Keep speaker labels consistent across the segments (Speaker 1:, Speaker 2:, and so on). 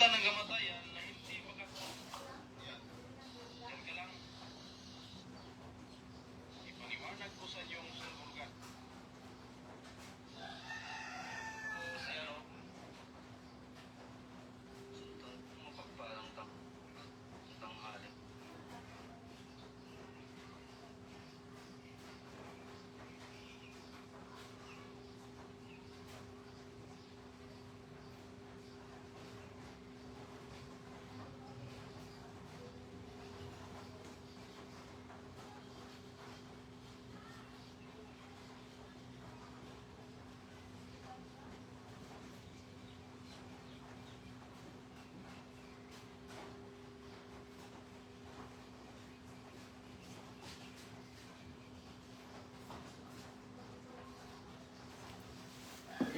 Speaker 1: kalimutan ng kamatayan na hindi magkakaroon. Yan ka lang. Ipaliwanag ko sa inyo ang sungkulgan. Kasi ano, mapagpalang tanghali.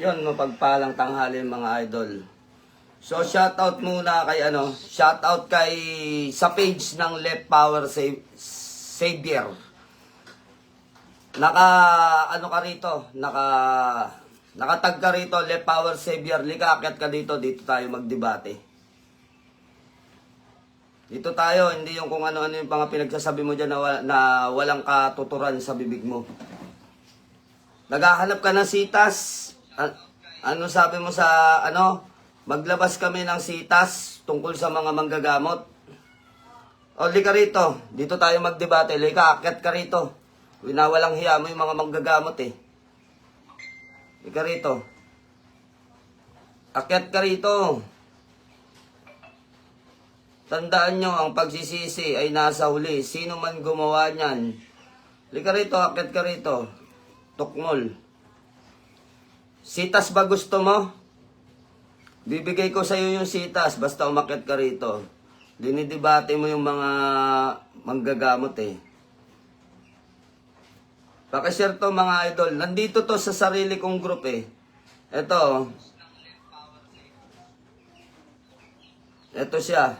Speaker 2: Yun, mapagpalang tanghali mga idol. So shoutout muna kay shoutout kay sa page ng Left Power Savior. Ka rito, nakatag ka rito, Left Power Savior. Lika, akyat ka dito tayo magdebate. Dito tayo, hindi yung kung ano-ano yung mga pinagsasabi mo dyan na walang katuturan sa bibig mo. Naghahanap ka ng sitas. Ano sabi mo sa maglabas kami ng sitas tungkol sa mga manggagamot. O, lika rito. Dito tayo magdebate. Lika, akyat ka rito. Winawalang hiya mo yung mga manggagamot eh. Lika rito. Akyat ka rito. Tandaan nyo, ang pagsisisi ay nasa huli. Sino man gumawa niyan. Lika rito, akyat ka rito. Tukmol. Sitas ba gusto mo? Bibigay ko sa iyo yung sitas, basta umakyat ka rito. Dinidebate mo yung mga manggagamot eh. Pakishare to mga idol. Nandito to sa sarili kong group eh. Ito. Ito siya.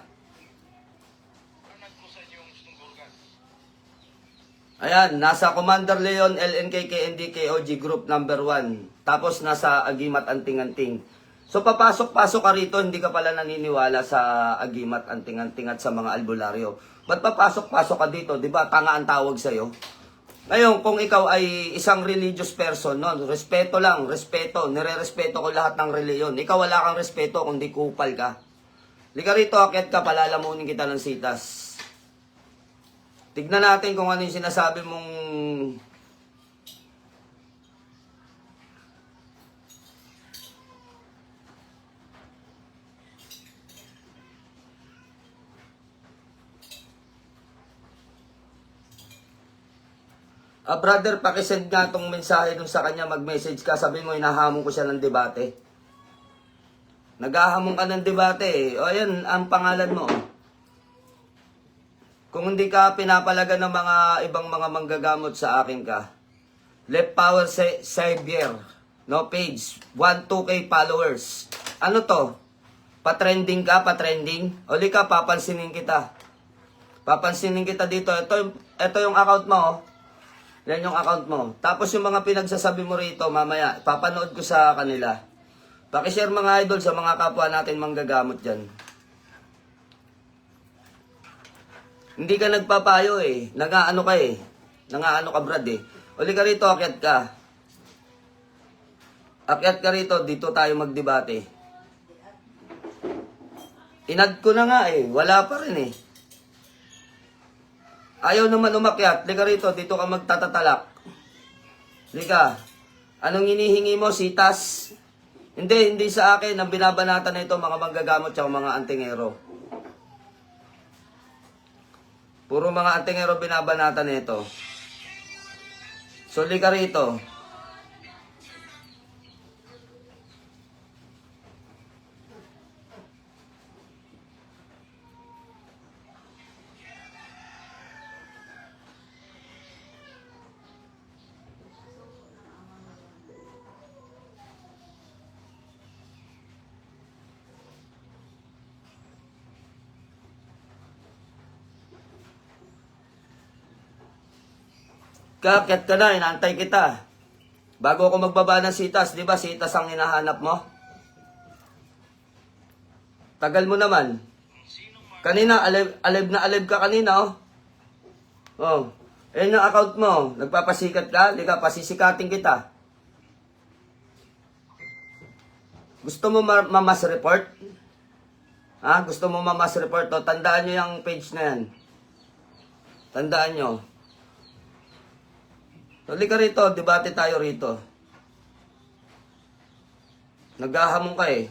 Speaker 2: Ayan, nasa Commander Leon, LNK, KND, KOG Group number 1. Tapos nasa Agimat Anting-Anting. So papasok-pasok ka rito, hindi ka pala naniniwala sa Agimat Anting-Anting at sa mga albularyo. Ba't papasok-pasok ka dito? Diba, tanga ang tawag sa'yo? Ngayon, kung ikaw ay isang religious person, no? Respeto lang, respeto. Nire-respeto ko lahat ng reliyon. Ikaw wala kang respeto kung di kupal ka. Lika rito, akyat ka, palalamunin kita ng sitas. Tignan natin kung ano yung sinasabi mong brother, pakisend nga tong mensahe dun sa kanya, mag-message ka, sabi mo hinahamon ko siya ng debate. Naghahamon ka ng debate eh. O ayan, ang pangalan mo. Kung hindi ka pinapalaga ng mga ibang mga manggagamot sa akin ka. Left Power Savior. No page. 1-2K followers. Ano to? Pa-trending ka? Pa-trending? O lika, papansinin kita. Papansinin kita dito. Ito yung account mo. Oh. Yan yung account mo. Tapos yung mga pinagsasabi mo rito, mamaya, papanood ko sa kanila. Pakishare mga idol sa mga kapwa natin manggagamot dyan. Hindi ka nagpapayo eh. Nang-aano ka eh. Nang-aano ka Brad eh. Uli ka rito, akyat ka. Akyat ka rito, dito tayo magdebate. Inad ko na nga eh. Wala pa rin eh. Ayaw naman umakyat. Lika rito, dito ka magtatatalak. Lika. Anong hinihingi mo? Sitas? Hindi sa akin. Ang binabanatan na ito, mga manggagamot at mga antingero. Puro mga antingero binabanatan na ito. So, lika rito. Kakyat ka na, inaantay kita. Bago ako magbaba ng sitas, di ba sitas ang hinahanap mo? Tagal mo naman. Kanina, alive ka kanina, oh. Oh. Ayun ang account mo. Nagpapasikat ka, di ka, pasisikatin kita. Gusto mo mamas report? Ha? Gusto mo mamas report? O, tandaan nyo yung page na yan. Tandaan nyo. Tuloy ka rito, debate tayo rito. Naghahamon ka eh.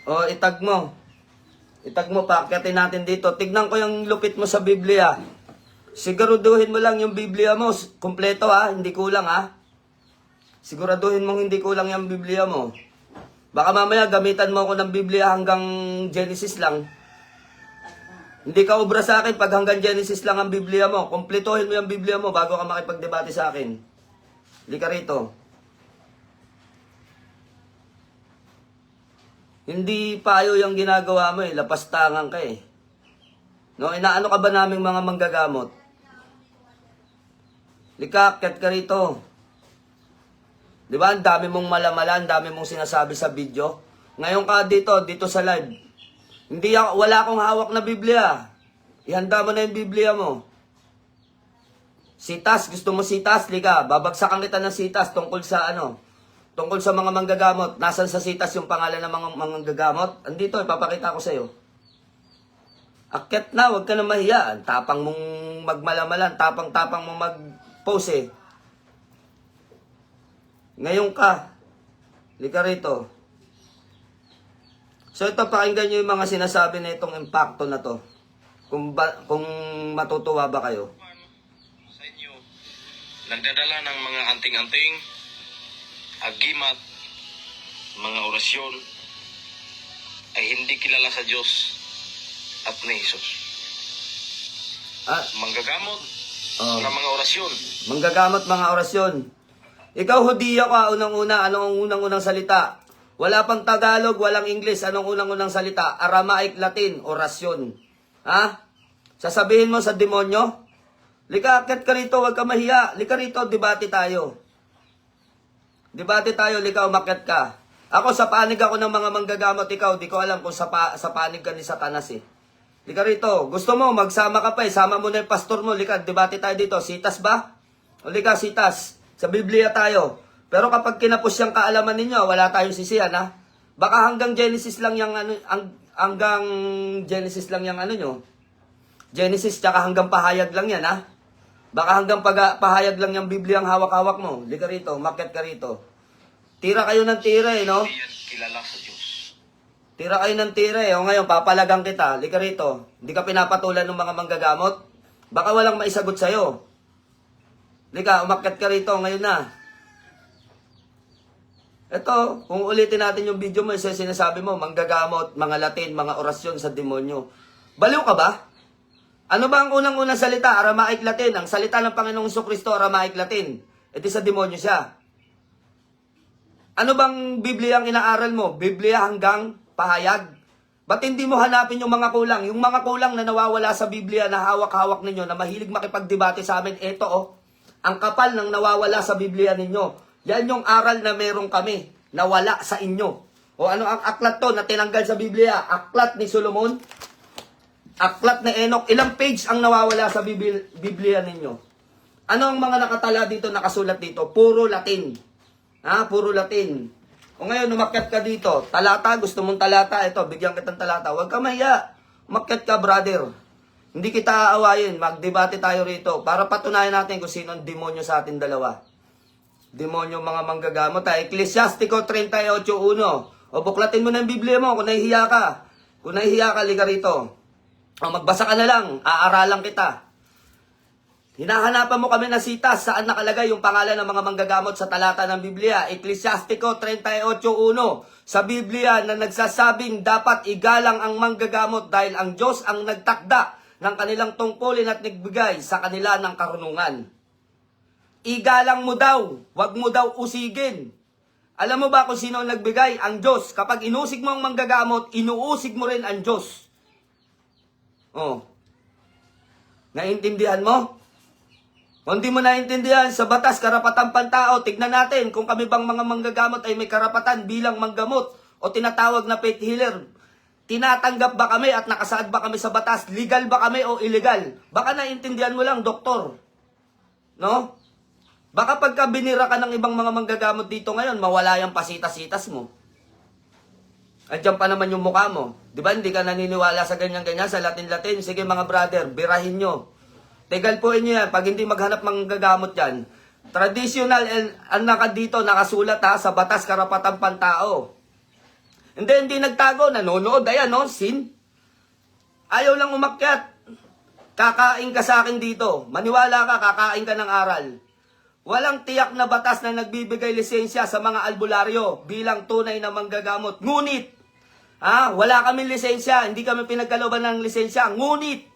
Speaker 2: O, itag mo. Itag mo, paakyatin natin dito. Tignan ko yung lupit mo sa Biblia. Siguraduhin mo lang yung Biblia mo. Kompleto ha, hindi kulang ha. Siguraduhin mong hindi kulang yung Biblia mo. Baka mamaya gamitan mo ako ng Biblia hanggang Genesis lang. Hindi ka obra sa akin pag hanggang Genesis lang ang Biblia mo. Kompletohin mo yung Biblia mo bago ka makipagdebate sa akin. Hindi ka rito. Hindi payo yung ginagawa mo eh. Lapastangan ka eh. No, inaano ka ba naming mga manggagamot? Likakit ka rito. Di ba? Ang dami mong malamala, ang dami mong sinasabi sa video. Ngayon ka dito sa live. Wala akong hawak na Biblia. Ihanda mo na yung Biblia mo. Sitas, gusto mo sitas? Lika, babagsakan kita ng sitas tungkol sa ano? Tungkol sa mga manggagamot. Nasaan sa sitas yung pangalan ng mga manggagamot? Andito, ipapakita ko sa'yo. Akyat na, huwag ka na mahiya. Tapang mong magmalamalan, tapang-tapang mong mag-pose eh. Ngayon ka, lika rito. So ito, pakinggan nyo yung mga sinasabi na itong impacto na to. Kung matutuwa ba kayo?
Speaker 1: Sa inyo, nagdadala ng mga anting-anting, agimat, mga orasyon, ay hindi kilala sa Diyos at ni Jesus. Manggagamot ng mga orasyon.
Speaker 2: Manggagamot mga orasyon. Ikaw, Hudiya ka, unang-una. Anong unang-unang salita? Wala pang Tagalog, walang English. Anong unang-unang salita? Aramaic, Latin, orasyon. Ha? Sasabihin mo sa demonyo? Lika, akit ka rito, huwag ka mahiya. Lika rito, debate tayo. Debate tayo, lika, umakyat ka. Ako, sa panig ako ng mga manggagamot. Ikaw, di ko alam kung sa panig ka ni Satanas eh. Lika rito, gusto mo, magsama ka pa eh. Sama mo na yung pastor mo. Lika, debate tayo dito. Sitas ba? O lika, sitas. Sa Biblia tayo. Pero kapag kinapos yung kaalaman ninyo, wala tayong sisihan ha. Baka hanggang Genesis lang yung ano, hanggang Genesis lang yung ano nyo. Genesis tsaka hanggang pahayag lang yan ha. Baka hanggang pahayag lang yung Biblia ang hawak-hawak mo. Lika rito, makyat ka rito. Tira kayo ng tira eh, no?
Speaker 1: Hindi yan kilala sa Diyos.
Speaker 2: Tira kayo ng tira eh. O ngayon, papalagang kita. Lika rito. Hindi ka pinapatulan ng mga manggagamot. Baka walang maisagot sa'yo. Lika, umakyat ka rito. Ngayon na. Ito, kung ulitin natin yung video mo, sinasabi mo, manggagamot, mga Latin, mga orasyon sa demonyo. Baliw ka ba? Ano ba ang unang-unang salita? Aramaic Latin. Ang salita ng Panginoong Jesucristo, Aramaic Latin. Ito sa demonyo siya. Ano bang Biblia ang inaaral mo? Biblia hanggang pahayag? Ba't hindi mo hanapin yung mga kulang? Yung mga kulang na nawawala sa Biblia na hawak-hawak ninyo, na mahilig makipagdebate sa amin, eto oh, ang kapal ng nawawala sa Biblia ninyo. Yan yung aral na meron kami, na wala sa inyo. O ano ang aklat to na tinanggal sa Biblia? Aklat ni Solomon? Aklat ni Enoch? Ilang page ang nawawala sa Biblia ninyo? Ano ang mga nakatala dito, nakasulat dito? Puro Latin. Ha? Puro Latin. O ngayon, umakyat ka dito. Talata, gusto mong talata? Ito, bigyan kitang talata. Huwag ka mahiya. Umakyat ka, brother. Hindi kita aawayin. Magdebate tayo rito para patunayan natin kung sino ang demonyo sa ating dalawa. Demonyo mga manggagamot. Ecclesiastico 38:1. O buklatin mo na yung Biblia mo kung nahihiya ka. Kung nahihiya ka, liga rito. O magbasa ka na lang. Aaralan kita. Hinahanapan mo kami na sitas saan nakalagay yung pangalan ng mga manggagamot sa talata ng Biblia. Ecclesiastico 38:1. Sa Biblia na nagsasabing dapat igalang ang manggagamot dahil ang Diyos ang nagtakda ng kanilang tungkulin at nagbigay sa kanila ng karunungan. Igalang mo daw, wag mo daw usigin. Alam mo ba kung sino ang nagbigay? Ang Diyos. Kapag inusig mo ang manggagamot, inuusig mo rin ang Diyos. Oh. Naintindihan mo? Kung di mo naintindihan, sa batas, karapatang pantao, tignan natin kung kami bang mga manggagamot ay may karapatan bilang manggamot o tinatawag na faith healer. Tinatanggap ba kami at nakasaad ba kami sa batas? Legal ba kami o illegal? Baka naintindihan mo lang, doktor. No? Baka pagka binira ka ng ibang mga manggagamot dito ngayon, mawala yung pasitas-sitas mo. Andiyan pa naman yung mukha mo. Di ba hindi ka naniniwala sa ganyan-ganyan, sa Latin-Latin? Sige mga brother, birahin nyo. Tegal po inyo yan, pag hindi maghanap manggagamot yan. Traditional, ang dito, nakasulat ha, sa batas karapatang pantao. Hindi nagtago, nanonood, ayan no, sin. Ayaw lang umakyat. Kakain ka sa akin dito. Maniwala ka, kakain ka ng aral. Walang tiyak na batas na nagbibigay lisensya sa mga albularyo bilang tunay na manggagamot. Ngunit, wala kaming lisensya, hindi kami pinagkalooban ng lisensya. Ngunit,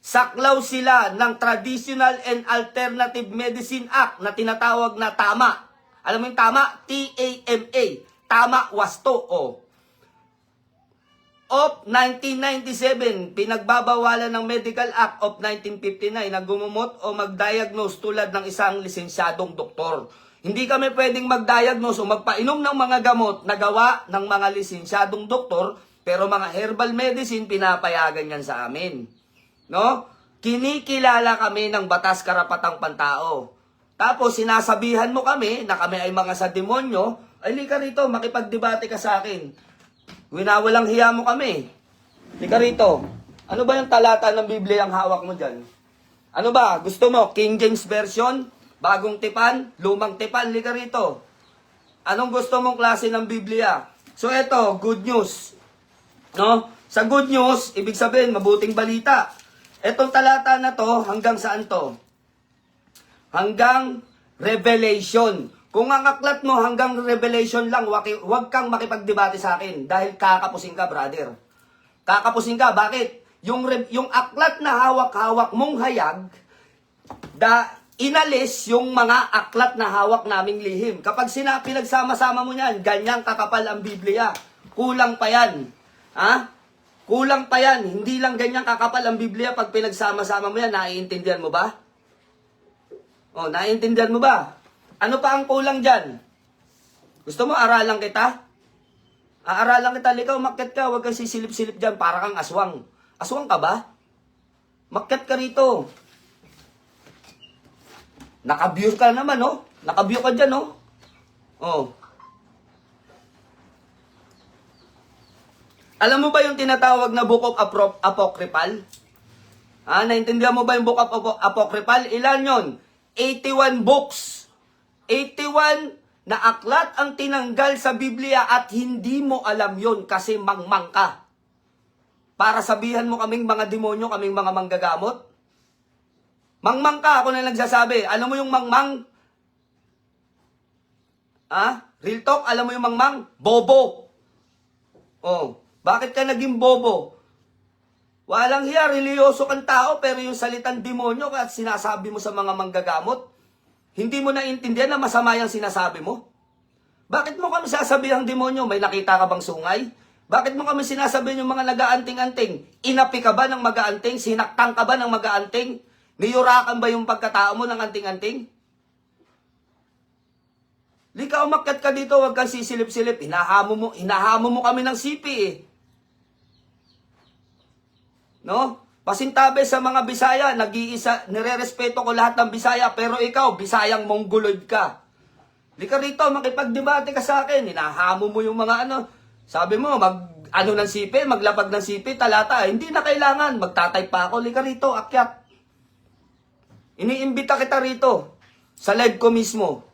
Speaker 2: saklaw sila ng Traditional and Alternative Medicine Act na tinatawag na TAMA. Alam mo yung TAMA? T-A-M-A. TAMA Wasto. Of 1997, pinagbabawalan ng Medical Act of 1959 na gumumot o mag-diagnose tulad ng isang lisensyadong doktor. Hindi kami pwedeng mag-diagnose o magpainom ng mga gamot na gawa ng mga lisensyadong doktor, pero mga herbal medicine, pinapayagan yan sa amin. No? Kinikilala kami ng batas karapatang pantao. Tapos sinasabihan mo kami na kami ay mga sa demonyo, ay lika rito, makipagdebate ka sa akin. Winawalang hiya mo kami. Lika rito. Ano ba yung talata ng Biblia ang hawak mo dyan? Ano ba? Gusto mo? King James Version? Bagong tipan? Lumang tipan? Lika rito. Anong gusto mong klase ng Biblia? So eto, good news. No? Sa good news, ibig sabihin, mabuting balita. Etong talata na to, hanggang saan to? Hanggang Revelation. Kung ang aklat mo hanggang Revelation lang, wag kang makipagdebate sa akin dahil kakapusin ka, brother. Kakapusin ka. Bakit? Yung aklat na hawak-hawak mong hayag, inalis yung mga aklat na hawak naming lihim. Kapag pinagsama-sama mo yan, ganyang kakapal ang Biblia. Kulang pa yan. Kulang pa yan. Hindi lang ganyang kakapal ang Biblia pag pinagsama-sama mo yan. Naiintindihan mo ba? Naiintindihan mo ba? Ano pa ang kulang dyan? Gusto mo aralan kita? Aaralan kita, likaw, makyat ka, huwag kang sisilip-silip dyan, para kang aswang. Aswang ka ba? Makyat ka rito. Naka-view ka naman, no? Naka-view ka dyan, no? Alam mo ba yung tinatawag na Book of Apocryphal? Naintindihan mo ba yung Book of Apocryphal? Ilan yon? 81 books. 81 na aklat ang tinanggal sa Biblia at hindi mo alam yon kasi mangmang ka. Para sabihan mo kaming mga demonyo, kaming mga manggagamot? Mangmang ka, ako na nagsasabi. Alam mo yung mangmang? Real talk, alam mo yung mangmang? Bobo. Bakit ka naging bobo? Walang hiya, religyoso kang tao, pero yung salitang demonyo at sinasabi mo sa mga manggagamot, hindi mo naintindihan na masama yung sinasabi mo? Bakit mo kami sasabihang demonyo? May nakita ka bang sungay? Bakit mo kami sinasabihan yung mga nag-aanting-anting? Inapi ka ba ng mag-aanting? Sinaktang ka ba ng mag-aanting? Niyurakan ba yung pagkatao mo ng anting-anting? Lika, umakyat ka dito, huwag kang sisilip-silip. Hinahamo mo kami ng sipi No? Pasintabi sa mga Bisaya, nire-respeto ko lahat ng Bisaya, pero ikaw, Bisayang Mongoloid ka. Lika rito, makipagdebate ka sa akin, hinahamo mo yung mga sabi mo, ng sipi, maglapag ng sipi, talata, hindi na kailangan, magtatype pa ako, lika rito, akyat. Iniimbita kita rito, sa live ko mismo.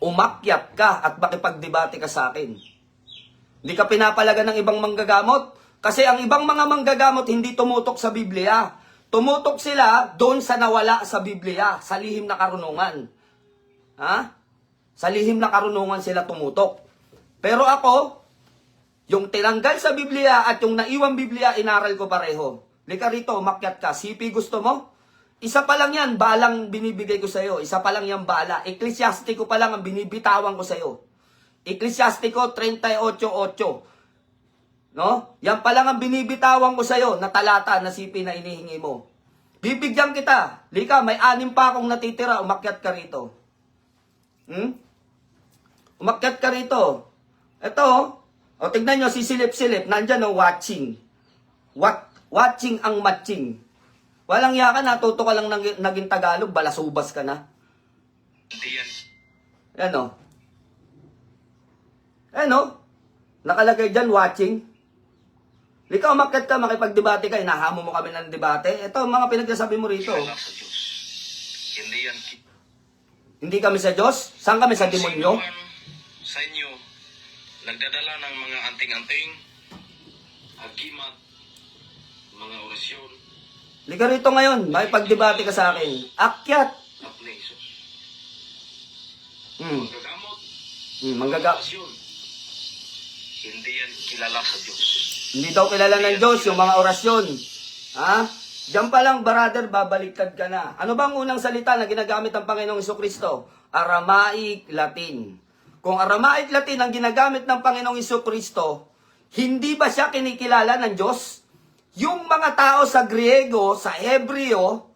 Speaker 2: Umakyat ka at makipagdebate ka sa akin. Hindi ka pinapalaga ng ibang manggagamot. Kasi ang ibang mga manggagamot hindi tumutok sa Biblia. Tumutok sila doon sa nawala sa Biblia, sa lihim na karunungan. Sa lihim na karunungan sila tumutok. Pero ako, yung tinanggal sa Biblia at yung naiwang Biblia, inaral ko pareho. Lika rito, makyat ka. CP gusto mo? Isa pa lang yan, balang binibigay ko sa'yo. Isa pa lang yan, bala. Ecclesiastico pa lang ang binibitawan ko sa'yo. Ecclesiastico 38:8. No? Yan pa lang ang binibitawan ko sa'yo na talata na sipi na inihingi mo. Bibigyan kita. Lika, may 6 pa akong natitira. Umakyat ka rito. Umakyat ka rito. Ito, o tignan nyo, sisilip-silip. Nandyan o, watching. Watching ang matching. Walang yaka, natuto ka lang naging Tagalog, balasubas ka na.
Speaker 1: Hindi yan.
Speaker 2: Ano? Ano? Nakalagay dyan, watching. Ikaw, umakyat ka, makipagdebate ka, inahamo mo kami ng debate. Ito, mga pinagsasabi mo rito.
Speaker 1: Kilala sa Diyos. Hindi yan.
Speaker 2: Hindi kami sa Diyos? Saan kami sa demonyo?
Speaker 1: Sino man sa inyo nagdadala ng mga anting-anting, agimat, mga orasyon,
Speaker 2: Liga rito ngayon, makipagdebate ka sa akin. Akyat.
Speaker 1: at lesos.
Speaker 2: Hmm.
Speaker 1: Magagamot,
Speaker 2: Mangaga.
Speaker 1: orasyon. Hindi yan kilala sa Diyos.
Speaker 2: Hindi daw kilala ng Diyos yung mga orasyon. Ha? Diyan pa lang, brother, babaliktad ka na. Ano bang unang salita na ginagamit ng Panginoong Jesucristo? Aramaic Latin. Kung Aramaic Latin ang ginagamit ng Panginoong Jesucristo, hindi ba siya kinikilala ng Diyos? Yung mga tao sa Griego, sa Hebreo,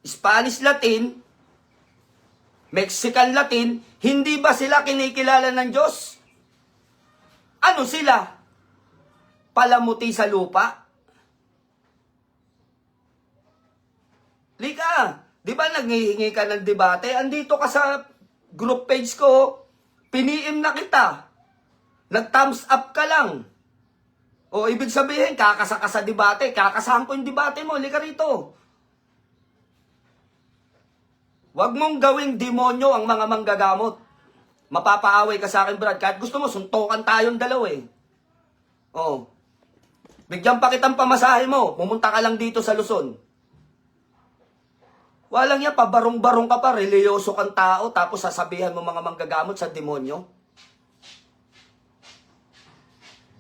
Speaker 2: Spanish Latin, Mexican Latin, hindi ba sila kinikilala ng Diyos? Ano sila? Palamuti sa lupa? Lika, di ba naghihingi ka ng debate? Andito ka sa group page ko, piniim na kita. Nag-thumbs up ka lang. O ibig sabihin, kakasa ka sa debate, kakasahan ko yung debate mo, lika rito. Huwag mong gawing demonyo ang mga manggagamot. Mapapaaway ka sa akin, Brad. Kahit gusto mo, suntukan tayong dalawa eh. Oh. Bigyan pa kitang pamasahe mo. Pumunta ka lang dito sa Luzon. Walang yan, pabarong-barong ka pa. Religyoso kang tao. Tapos sasabihan mo mga manggagamot sa demonyo.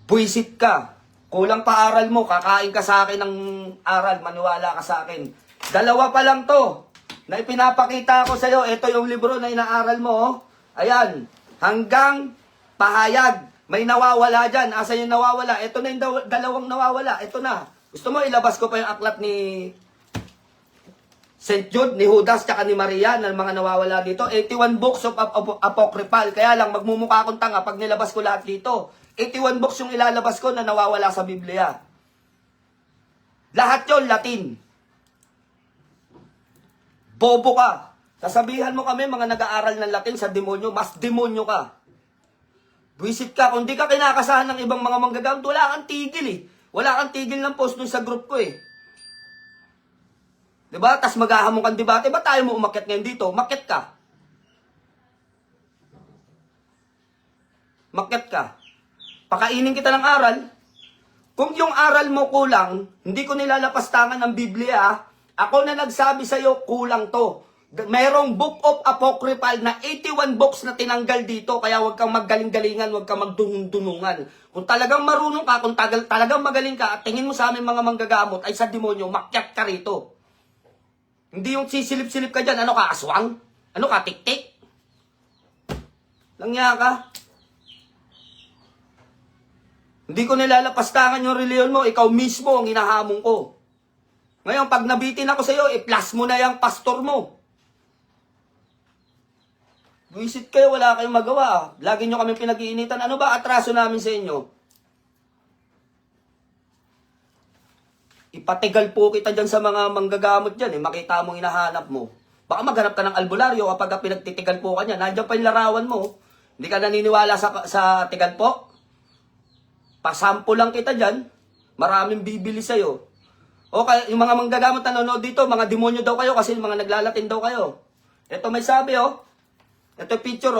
Speaker 2: Buisit ka. Kulang pa aral mo. Kakain ka sa akin ng aral. Maniwala ka sa akin. 2 pa lang to. Na ipinapakita ko sa'yo. Ito yung libro na inaaral mo. Oh. Ayan, hanggang pahayag. May nawawala dyan. Asa yung nawawala? Ito na yung 2 nawawala. Ito na. Gusto mo ilabas ko pa yung aklat ni St. Jude, ni Judas, tsaka ni Maria, ng mga nawawala dito. 81 books of apocryphal. Kaya lang, magmumukha akong tanga pag nilabas ko lahat dito. 81 books yung ilalabas ko na nawawala sa Biblia. Lahat yon Latin. Bobo ka. Sasabihan mo kami, mga nag-aaral ng Latin sa demonyo, mas demonyo ka. Buisit ka, kung di ka kinakasahan ng ibang mga manggagamot, wala kang tigil eh. Wala kang tigil ng post dun sa group ko eh. Diba? Tas maghahamon kang debate, ba tayo mo umakyat ngayon dito? Umakyat ka. Umakyat ka. Pakainin kita ng aral. Kung yung aral mo kulang, hindi ko nilalapastangan ng Biblia, ako na nagsabi sa'yo, kulang to. Mayroong book of apocryphal na 81 books na tinanggal dito, kaya huwag kang maggaling-galingan, huwag kang magdunung-dunungan. Kung talagang marunong ka, kung talagang magaling ka, at tingin mo sa amin mga manggagamot ay sa demonyo, makyat ka rito. Hindi yung sisilip-silip ka dyan, ano ka, aswang? Ano ka, tik-tik? Langya ka. Hindi ko nilalapastangan yung reliyon mo, ikaw mismo ang hinahamon ko. Ngayon, pag nabitin ako sa'yo, i-plus mo na yung pastor mo. Buisit kayo, wala kayong magawa. Lagi nyo kami pinag-iinitan. Ano ba atraso namin sa inyo? Ipatigal po kita dyan sa mga manggagamot dyan. Makita mong hinahanap mo. Baka maghanap ka ng albularyo kapag pinagtitigal po ka niya. Nandiyan pa yung larawan mo. Hindi ka naniniwala sa tigal po? Pasampo lang kita dyan. Maraming bibili sa'yo. O yung mga manggagamot na nanonood dito, mga demonyo daw kayo kasi mga naglalatin daw kayo. Ito may sabi Ito picture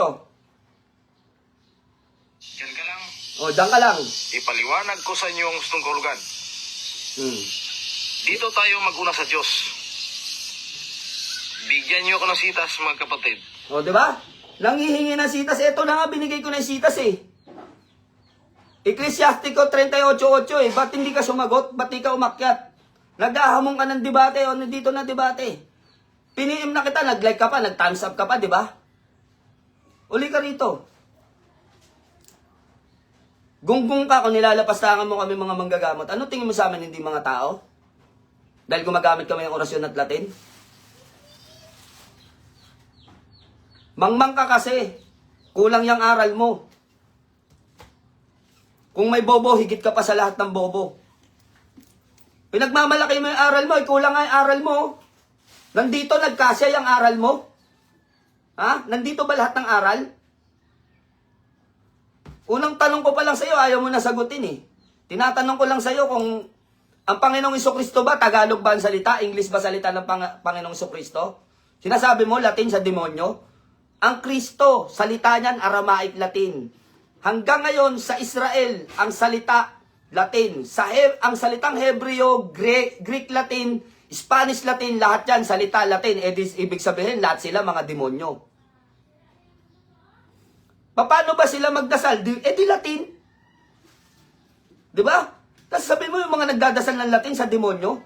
Speaker 1: Diyan ka lang.
Speaker 2: Diyan ka lang.
Speaker 1: Ipaliwanag ko sa inyo ang gustong kahulugan. Dito tayo mag-una sa Diyos. Bigyan niyo ako ng sitas, mga kapatid.
Speaker 2: Di ba? Nanghihingi ng sitas. Ito na nga, binigay ko na yung sitas eh. Ecclesiastico 38:8 eh. Ba't hindi ka sumagot? Ba't di ka umakyat? Naghahamon ka ng debate nandito na debate. Piniim na kita, nag-like ka pa, nag-thumbs up ka pa, di ba? Uli ka rito. Gunggong ka kung nilalapastangan mo kami mga manggagamot. Ano tingin mo sa amin, hindi mga tao? Dahil gumagamit kami ng orasyon at Latin? Mangmang ka kasi. Kulang yung aral mo. Kung may bobo, higit ka pa sa lahat ng bobo. Pinagmamalaki mo yung aral mo, kulang nga yung aral mo. Nandito nagkasya yung aral mo. Ha? Nandito ba lahat ng aral? Unang tanong ko pa lang sa'yo, ayaw mo na sagutin eh. Tinatanong ko lang sa'yo kung ang Panginoong Jesucristo ba, Tagalog ba ang salita? English ba salita ng Panginoong Jesucristo? Sinasabi mo, Latin sa demonyo? Ang Kristo, salita niyan, Aramaic Latin. Hanggang ngayon, sa Israel, ang salita Latin. Ang salitang Hebreo, Greek Latin, Spanish Latin, lahat yan, salita Latin. Ibig sabihin, lahat sila mga demonyo. Paano ba sila magdasal? Di Latin. Di ba? Tapos sabihin mo yung mga nagdadasal ng Latin sa demonyo.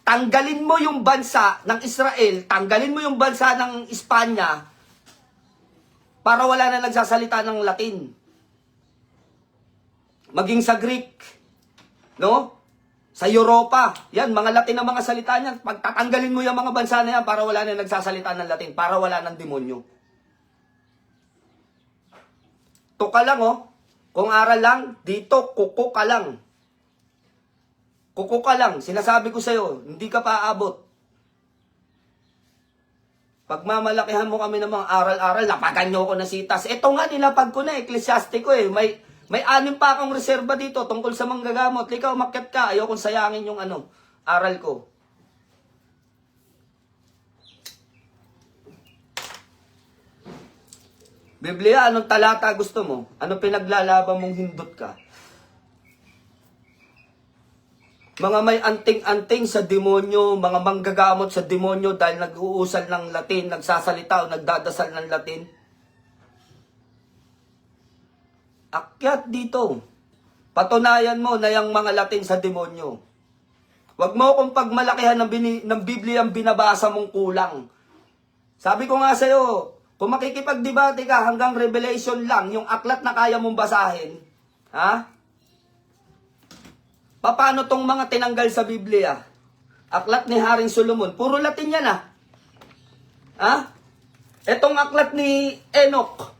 Speaker 2: Tanggalin mo yung bansa ng Israel, tanggalin mo yung bansa ng Espanya, para wala na nagsasalita ng Latin. Maging sa Greek, no? Sa Europa, yan, mga Latin ang mga salita niyan. Pagtatanggalin mo yung mga bansa na yan para wala na nagsasalita ng Latin, para wala ng demonyo. Tuka lang, oh. Kung aral lang, dito, kuko ka lang. Kuko ka lang. Sinasabi ko sa'yo, hindi ka pa aabot. Pagmamalakihan mo kami ng mga aral-aral, lapagan nyo ako na sitas. Ito nga, nilapag ko na, eklesiastiko eh. May 6 pa akong reserba dito tungkol sa manggagamot. Ikaw, umakyat ka. Ayaw kong sayangin yung aral ko. Biblia, anong talata gusto mo? Anong pinaglalaban mong hindot ka? Mga may anting-anting sa demonyo, mga manggagamot sa demonyo dahil nag-uusal ng Latin, nagsasalita o nagdadasal ng Latin. Akyat dito. Patunayan mo na yung mga Latin sa demonyo. Huwag mo akong pagmalakihan ng Biblia ang binabasa mong kulang. Sabi ko nga sa'yo, kung makikipagdebate ka hanggang Revelation lang, yung aklat na kaya mong basahin, ha? Paano tong mga tinanggal sa Biblia? Aklat ni Haring Solomon, puro Latin yan ah. Ha? Etong aklat ni Enoch,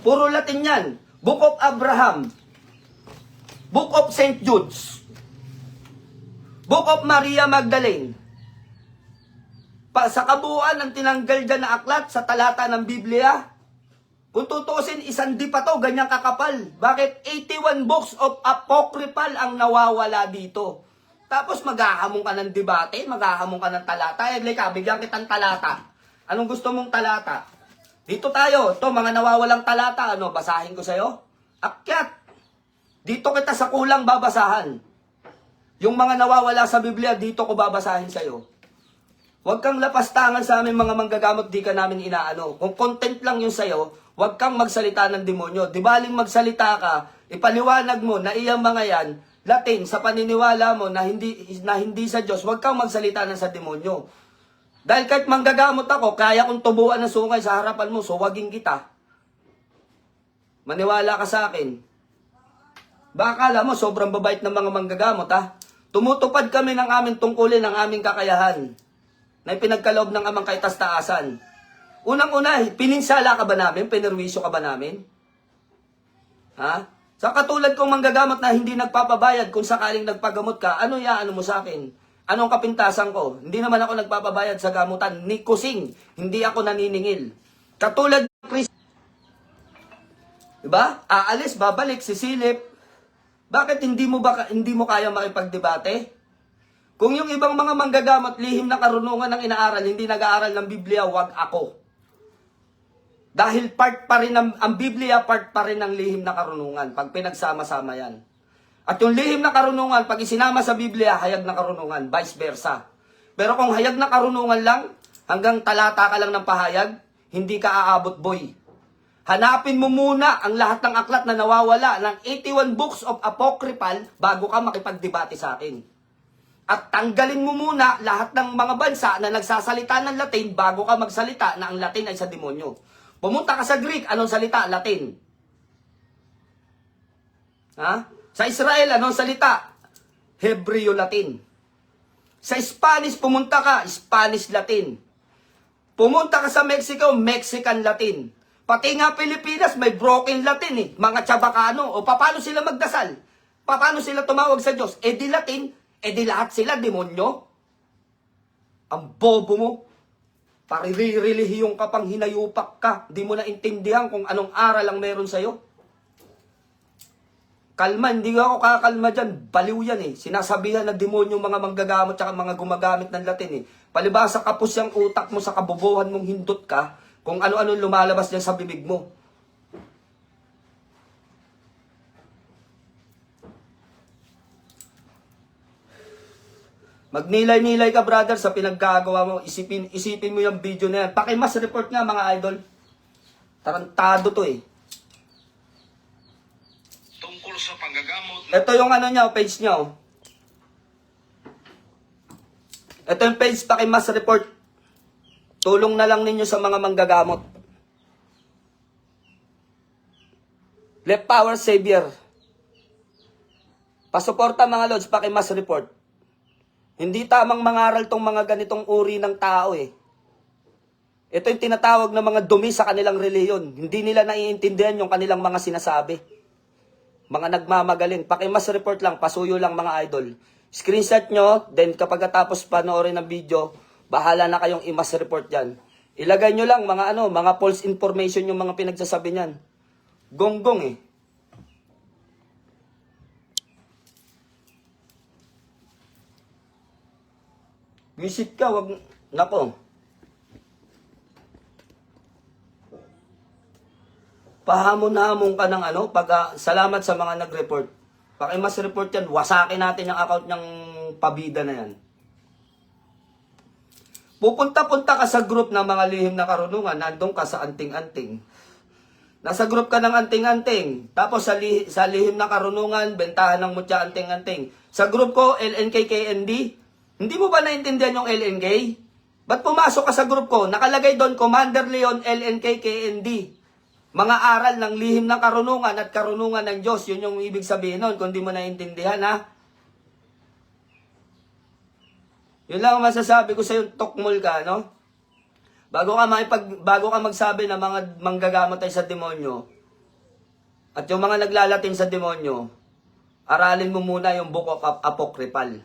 Speaker 2: puro Latin yan. Book of Abraham, Book of St. Jude's, Book of Maria Magdalene. Sa kabuuan ng tinanggal dyan na aklat sa talata ng Biblia, kung tutusin, isang pa to, ganyang kakapal. Bakit? 81 books of apocryphal ang nawawala dito. Tapos maghahamon ka ng debate, maghahamon ka ng talata. Leka, bigyan kitang talata. Anong gusto mong talata? Dito tayo, to mga nawawalang talata, basahin ko sa'yo? Akyat! Dito kita sa kulang babasahan. Yung mga nawawala sa Biblia, dito ko babasahin sa'yo. Huwag kang lapastangan sa aming mga manggagamot, di ka namin inaano. Kung content lang yun sa'yo, huwag kang magsalita ng demonyo. Di baling magsalita ka, ipaliwanag mo na iyang mga yan, Latin, sa paniniwala mo na hindi sa Diyos, huwag kang magsalita ng sa demonyo. Dahil kahit manggagamot ako, kaya kong tubuan ng sungay sa harapan mo, so waging kita. Maniwala ka sa akin. Baka akala mo, sobrang babait ng mga manggagamot, ha? Tumutupad kami ng aming tungkulin, ng aming kakayahan na ipinagkaloob ng amang kaitas-taasan. Unang-una, pininsala ka ba namin? Pinirwisyo ka ba namin? Ha? Sa katulad kong manggagamot na hindi nagpapabayad kung sakaling nagpagamot ka, ano mo sa akin? Anong kapintasan ko? Hindi naman ako nagpapabayad sa gamutan ni kusing. Hindi ako naniningil. Katulad ng Kristo. Diba? Aalis, babalik, sisilip. Bakit hindi mo kaya makipagdebate? Kung yung ibang mga manggagamot, lihim na karunungan ng inaaral, hindi nag-aaral ng Biblia, wag ako. Dahil part pa rin ang Biblia, part pa rin ng lihim na karunungan, pag pinagsama-sama yan. At yung lihim na karunungan, pag isinama sa Biblia, hayag na karunungan, vice versa. Pero kung hayag na karunungan lang, hanggang talata ka lang ng pahayag, hindi ka aabot, boy. Hanapin mo muna ang lahat ng aklat na nawawala ng 81 books of apocryphal bago ka makipagdebate sa akin. At tanggalin mo muna lahat ng mga bansa na nagsasalita ng Latin bago ka magsalita na ang Latin ay sa demonyo. Pumunta ka sa Greek, anong salita? Latin. Ha? Sa Israel, anong salita? Hebreo Latin. Sa Spanish, pumunta ka, Spanish Latin. Pumunta ka sa Mexico, Mexican Latin. Pati nga Pilipinas, may broken Latin eh. Mga Chabacano. O paano sila magdasal? Paano sila tumawag sa Diyos? E di Latin, e di lahat sila demonyo. Ang bobo mo. Parirelihiyong ka pang hinayupak ka. Di mo na intindihan kung anong aral ang meron sa'yo. Kalma, hindi ako kakalma dyan. Baliw yan eh. Sinasabihan na demonyo mga manggagamot tsaka mga gumagamit ng Latin eh. Palibasa kapos yung utak mo sa kabobohan mong hindot ka kung ano-ano lumalabas dyan sa bibig mo. Magnilay-nilay ka, brother, sa pinaggagawa mo. Isipin mo yung video na yan. Pakimas report nga, mga idol. Tarantado to eh.
Speaker 1: Tungkol sa panggagamot
Speaker 2: Ito yung ano niya, page niya. Oh. Ito yung page, pakimas report. Tulong na lang ninyo sa mga manggagamot. Left Power Savior. Pasuporta mga lods, pakimas report. Hindi tamang mangaral tong mga ganitong uri ng tao eh. Ito yung tinatawag na mga dumi sa kanilang reliyon. Hindi nila naiintindihan yung kanilang mga sinasabi. Mga nagmamagaling. Pakimas report lang, pasuyo lang mga idol. Screenshot nyo, then kapag tapos panoorin ng video, bahala na kayong imas report dyan. Ilagay nyo lang mga false information yung mga pinagsasabi niyan. Gonggong eh. Visit ka, wag, nako. Pahamon-hamon ka ng salamat sa mga nag-report. Pakimas report yan, wasakin natin yung account ng pabida na yan. Pupunta-punta ka sa group ng mga lihim na karunungan, nandun ka sa anting-anting. Nasa group ka ng anting-anting, tapos sa lihim na karunungan, bentahan ng mutya anting-anting. Sa group ko, LNKKND, hindi mo ba naintindihan yung LNK? Ba't pumasok ka sa group ko? Nakalagay doon, Commander Leon, LNKKND. Mga aral ng lihim ng karunungan at karunungan ng Diyos. Yun yung ibig sabihin nun, kung di mo naintindihan, ha? Yun lang ang masasabi ko sa'yo, tukmol ka, no? Bago ka magsabi na mga manggagamot tayo sa demonyo, at yung mga naglalatin sa demonyo, aralin mo muna yung Book of Apocryphal.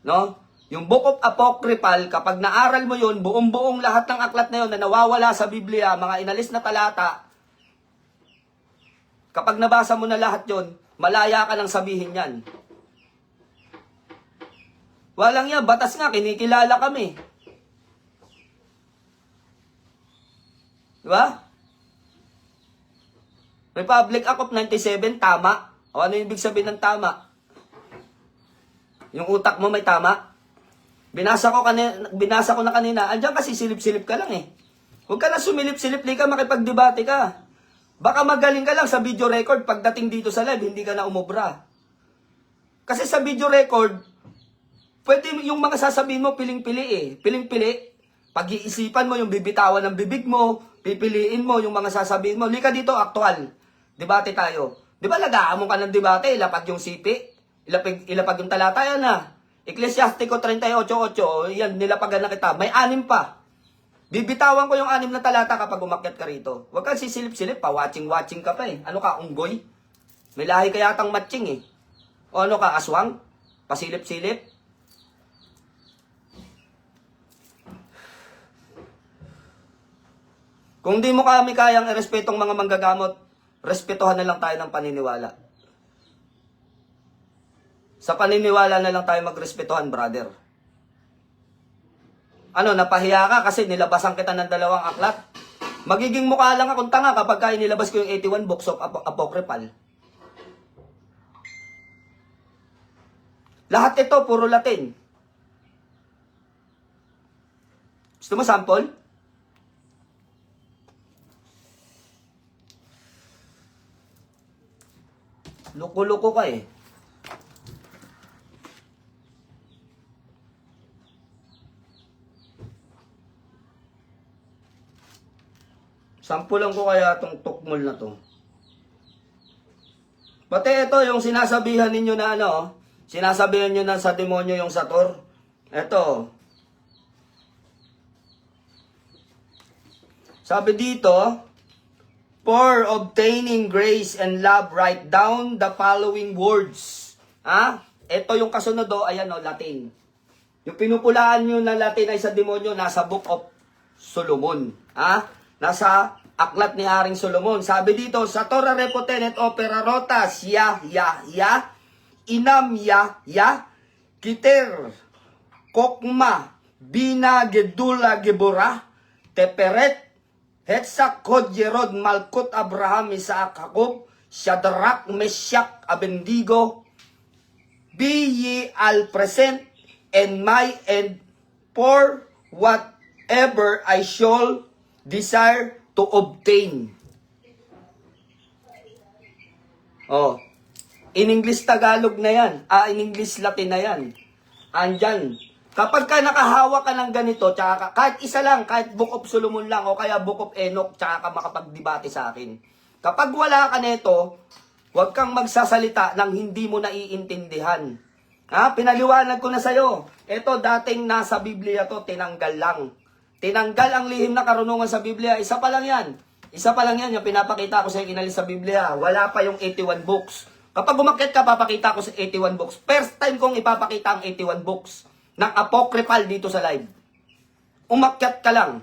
Speaker 2: No? Yung Book of Apocryphal, kapag naaral mo yun, buong-buong lahat ng aklat na yun na nawawala sa Biblia, mga inalis na talata, kapag nabasa mo na lahat yun, malaya ka nang sabihin yan. Walang yan, batas nga, kinikilala kami. Diba? Republic Act of 97, tama. O ano yung ibig sabihin ng tama? Yung utak mo may tama? Binasa ko na kanina, andyan kasi silip-silip ka lang eh. Huwag ka na sumilip-silip, di ka makipagdebate ka. Baka magaling ka lang sa video record, pagdating dito sa live, hindi ka na umobra. Kasi sa video record, pwede yung mga sasabihin mo, piling-pili eh. Piling-pili. Pag-iisipan mo yung bibitawan ng bibig mo, pipiliin mo yung mga sasabihin mo. Lika dito, aktual. Debate tayo. Di ba nag-aamon ka ng debate, ilapag yung sipi, ilapag yung talata, yan na. Ecclesiastico 38:8, yan, nilapagan na kita. May 6 pa. Bibitawan ko yung 6 na talata kapag umakyat ka rito. Huwag kang sisilip-silip pa, watching ka pa eh. Ano ka, unggoy? May lahi ka yatang matching eh. O ano ka, aswang? Pasilip-silip? Kung di mo kami kayang irespetong mga manggagamot, respetuhan na lang tayo ng paniniwala. Sa paniniwala na lang tayo magrespetuhan, brother. Ano, napahiya ka kasi nilabasan kita ng 2 aklat? Magiging mukha lang akong tanga kapag nilabas ko yung 81 books of Apocryphal. Lahat ito, puro Latin. Gusto mo sample? Loko-loko ka eh. Sampulan ko kaya itong tukmol na to. Pati ito, yung sinasabihan ninyo na sinasabihan nyo na sa demonyo yung Sator. Eto. Sabi dito, for obtaining grace and love, write down the following words. Ito yung kasunod, ayan Latin. Yung pinupulaan nyo na Latin ay sa demonyo, nasa Book of Solomon. Nasa aklat ni Haring Solomon. Sabi dito, sa Torah repotenet opera rotas, inam kiter, kokma, bina gedula gebora, teperet, Hetsak Kod Yerod Malkut Abraham Isaac Jacob Shadrach Meshach Abednego, be ye all present and my end for whatever I shall desire to obtain. In English Tagalog na yan. In English Latin na yan. Andyan. Kapag ka nakahawa ka ng ganito, tsaka kahit isa lang, kahit Book of Solomon lang, o kaya Book of Enoch, tsaka ka makapagdebate sa akin. Kapag wala ka nito, huwag kang magsasalita nang hindi mo naiintindihan. Pinaliwanag ko na sa'yo. Ito, dating nasa Biblia to, tinanggal lang. Tinanggal ang lihim na karunungan sa Biblia. Isa pa lang yan. Isa pa lang yan, yung pinapakita ko sa'yo inalis sa Biblia. Wala pa yung 81 books. Kapag umakyat ka, papakita ko sa 81 books. First time kong ipapakita ang 81 books ng apocryphal dito sa live. Umakyat ka lang.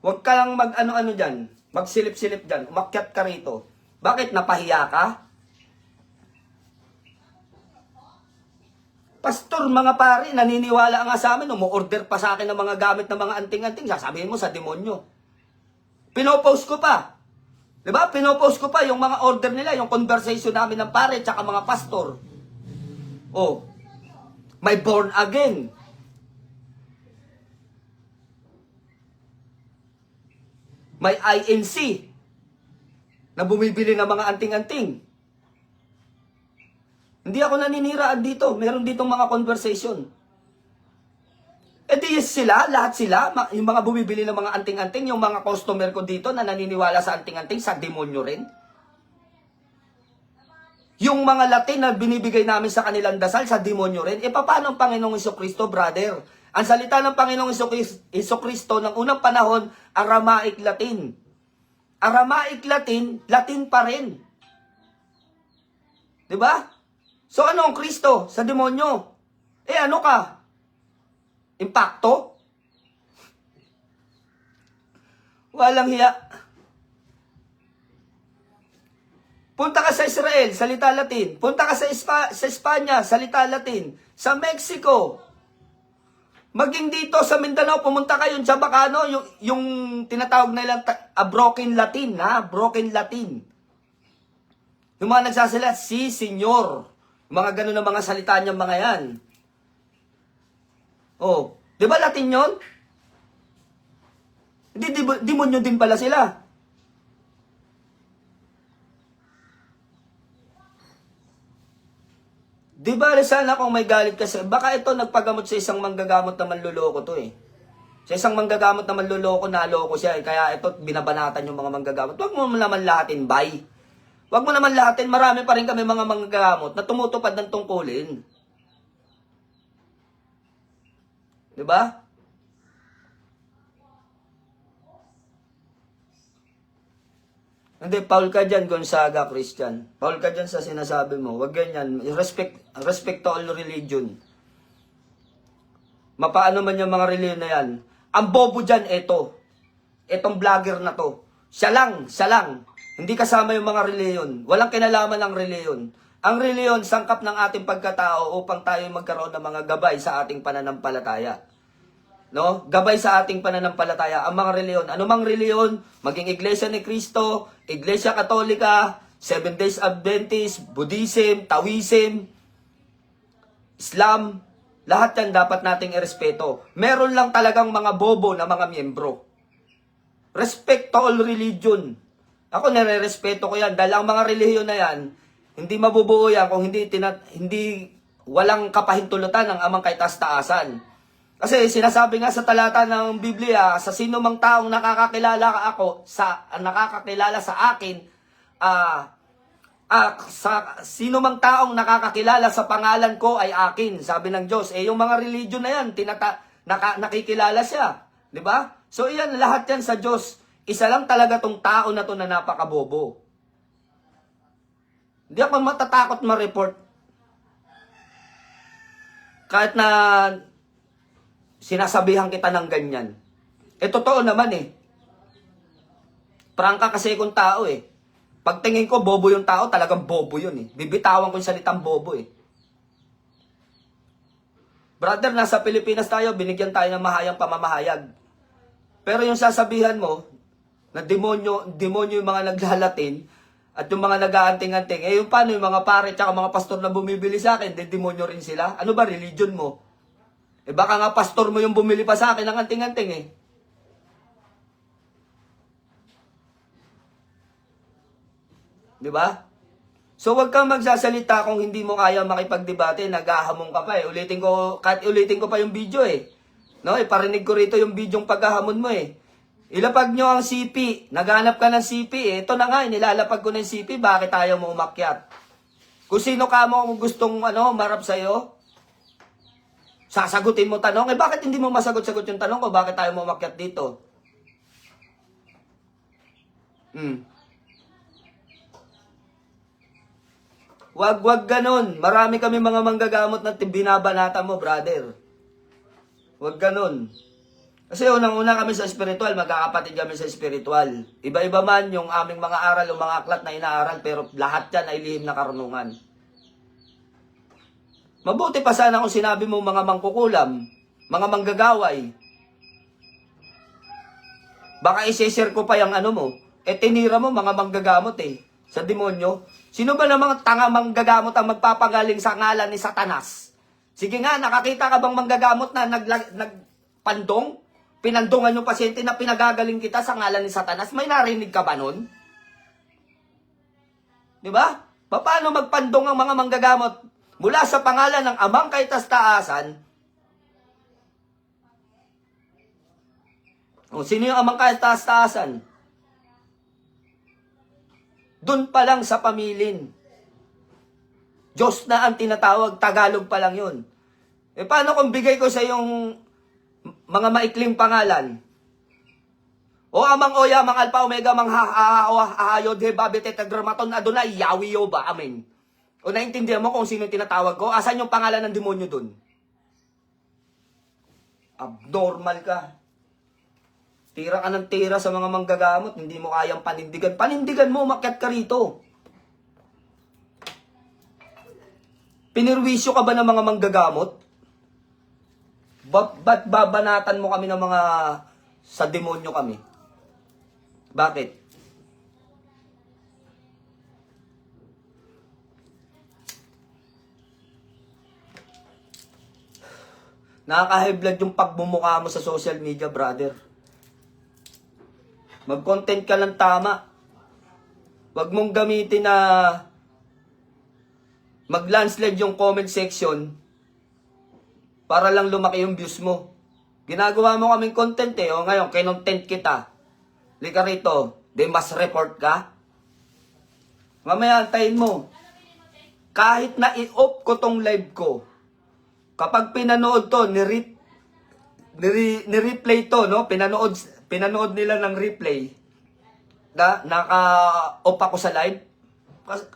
Speaker 2: Huwag ka lang mag-ano-ano dyan. Magsilip-silip dyan. Umakyat ka rito. Bakit? Napahiya ka? Pastor, mga pare, naniniwala nga sa amin. Umu-order pa sa akin ng mga gamit ng mga anting-anting. Sasabihin mo sa demonyo. Pinopost ko pa. Diba? Pinopost ko pa yung mga order nila, yung conversation namin ng pare tsaka mga pastor. May born again. May INC na bumibili ng mga anting-anting. Hindi ako naniniraan dito. Meron ditong mga conversation. Di sila, lahat sila, yung mga bumibili ng mga anting-anting, yung mga customer ko dito na naniniwala sa anting-anting, sa demonyo rin. Yung mga Latin na binibigay namin sa kanilang dasal, sa demonyo rin. Paano ang Panginoong Jesucristo, brother? Ang salita ng Panginoong Jesucristo ng unang panahon, Aramaic Latin. Aramaic Latin, Latin pa rin. Diba? So ano ang Kristo sa demonyo? Ano ka? Impacto? Walang hiya. Punta ka sa Israel, salita Latin. Punta ka sa Espanya, salita Latin. Sa Mexico. Maging dito sa Mindanao, pumunta kayo sa Bacano, yung tinatawag nilang broken Latin, broken Latin. Yung mga nagsasalita, si Senyor. Mga ganun na mga salita niyang mga yan. Di ba Latin yun? Hindi, demonyo din pala sila. Di ba sana kung may galit kasi, baka ito nagpagamot sa isang manggagamot na manluloko to Sa isang manggagamot na manluloko, naloko siya kaya ito binabanatan yung mga manggagamot. Huwag mo naman lahatin, bye. Huwag mo naman lahatin, marami pa rin kami mga manggagamot na tumutupad ng tungkulin. Di ba? Hindi, Paul ka dyan, Gonzaga, Christian. Paul ka dyan sa sinasabi mo. Huwag ganyan. Respect to all religion. Mapaano man yung mga religion na yan. Ang bobo dyan, Etong vlogger na to. Siya lang. Hindi kasama yung mga religion. Walang kinalaman ng religion. Ang religion, sangkap ng ating pagkatao upang tayo magkaroon ng mga gabay sa ating pananampalataya. Gabay sa ating pananampalataya. Ang mga reliyon, anumang reliyon, maging Iglesia ni Cristo, Iglesia Katolika, Seventh Days Adventist, Buddhism, Taoism, Islam, lahat yan dapat nating irespeto. Meron lang talagang mga bobo na mga miyembro. Respect to all religion. Ako nire-respeto ko yan dahil ang mga relihiyon na yan, hindi mabubuo yan kung hindi walang kapahintulutan ng amang kaitaas-taasan. Kasi sinasabi nga sa talata ng Biblia, sa sino mang taong nakakakilala sa akin, Sino mang taong nakakakilala sa pangalan ko ay akin, sabi ng Diyos. Yung mga religion na yan, nakikilala siya. Di ba? So, yan, lahat yan sa Diyos. Isa lang talaga tong tao na to na napakabobo. Hindi ako matatakot ma-report. Kahit na sinasabihan kita ng ganyan. Totoo naman Prangka kasi akong tao Pagtingin ko, bobo yung tao, talagang bobo yun Bibitawan ko yung salitang bobo Brother, nasa Pilipinas tayo, binigyan tayo ng mahayang pamamahayag. Pero yung sasabihan mo, na demonyo yung mga naglalatin, at yung mga nag-aanting-anting, yung paano yung mga pare at mga pastor na bumibili sa akin, demonyo rin sila? Ano ba, religion mo? Baka nga pastor mo yung bumili pa sa akin ng anting-anting Di ba? So, wag kang magsasalita kung hindi mo kaya makipagdebate, naghahamon ka pa kahit ulitin ko pa yung video No, parinig ko rito yung video yung paghahamon mo Ilapag nyo ang CP, naghanap ka ng CP Ito na nga, nilalapag ko ng CP, bakit ayaw mo umakyat? Kung sino ka mo gustong marap sa'yo, sasagutin mo tanong, bakit hindi mo masagot-sagot yung tanong ko, bakit ayaw mo umakyat dito? Wag ganon. Marami kami mga manggagamot na binabanata mo, brother. Wag ganon. Kasi unang-una kami sa spiritual, magkakapatid kami sa spiritual. Iba-iba man yung aming mga aral o mga aklat na inaaral, pero lahat yan ay lihim na karunungan. Mabuti pa sana kung sinabi mo mga mangkukulam, mga manggagaway. Baka isi-share ko pa yung mo. Tinira mo mga manggagamot sa demonyo. Sino ba namang tanga manggagamot ang magpapagaling sa ngalan ni Satanas? Sige nga, nakakita ka bang manggagamot na nagpandong? Pinandungan yung pasyente na pinagagaling kita sa ngalan ni Satanas? May narinig ka ba nun? Di ba? Paano magpandong ang mga manggagamot mula sa pangalan ng Amang Kaitas-taasan? Sino yung Amang Kaitas-taasan? Doon pa lang sa pamilin. Diyos na ang tinatawag, Tagalog pa lang yun. Paano kung bigay ko sa yung mga maikling pangalan? O Amang Oya, Amang Alpha, Omega, Amang Ahayod, Hebabit, Tetragramaton, Adonai, Yahweh, Yoba, Amen. O naintindihan mo kung sino tinatawag ko? Asan yung pangalan ng demonyo doon? Abnormal ka. Tira ka ng tira sa mga manggagamot, hindi mo kayang panindigan. Panindigan mo, umakyat ka rito. Pinirwisyo ka ba ng mga manggagamot? Ba't babanatan mo kami ng mga sa demonyo kami? Bakit? Nakaka-high blood yung pagbumukha mo sa social media, brother. Mag-content ka lang tama. Huwag mong gamitin na mag-landslide yung comment section para lang lumaki yung views mo. Ginagawa mo kaming content O ngayon, kinontent kita. Lika rito, mas report ka. Mamaya, antayin mo. Kahit na i-off ko tong live ko, kapag pinanood to, ni-replay to, no? Pinanood nila ng replay, naka-off ako sa live.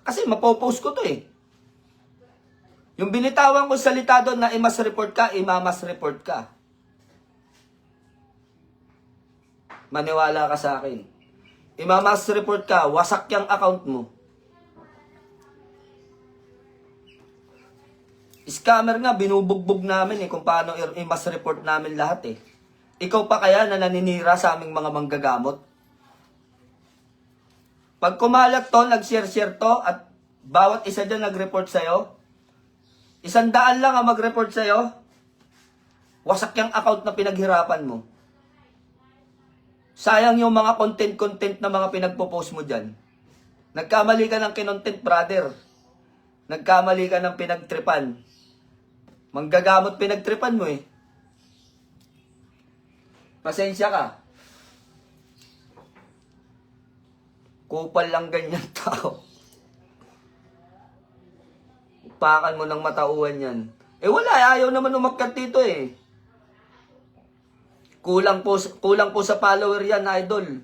Speaker 2: Kasi mapopost ko to Yung binitawan ko salita doon na i-mass report ka, i-mass report ka. Maniwala ka sa akin. I-mass report ka, wasak yung account mo. Scammer nga, binubugbog namin kung paano i-mass report namin lahat Ikaw pa kaya na naninira sa aming mga manggagamot? Pag kumalat to, nag-share-share to, at bawat isa dyan nag-report sa'yo, 100 lang ang mag-report sa'yo, wasak yung account na pinaghirapan mo. Sayang yung mga content na mga pinagpo-post mo dyan. Nagkamali ka ng kinontent, brother. Nagkamali ka ng pinagtripan. Manggagamot pinagtripan mo Pasensya ka. Kupal lang ganyan tao. Pakpakan mo ng matauhan yan. Eh wala, ayaw naman umakyat dito eh. Kulang po sa follower yan, idol.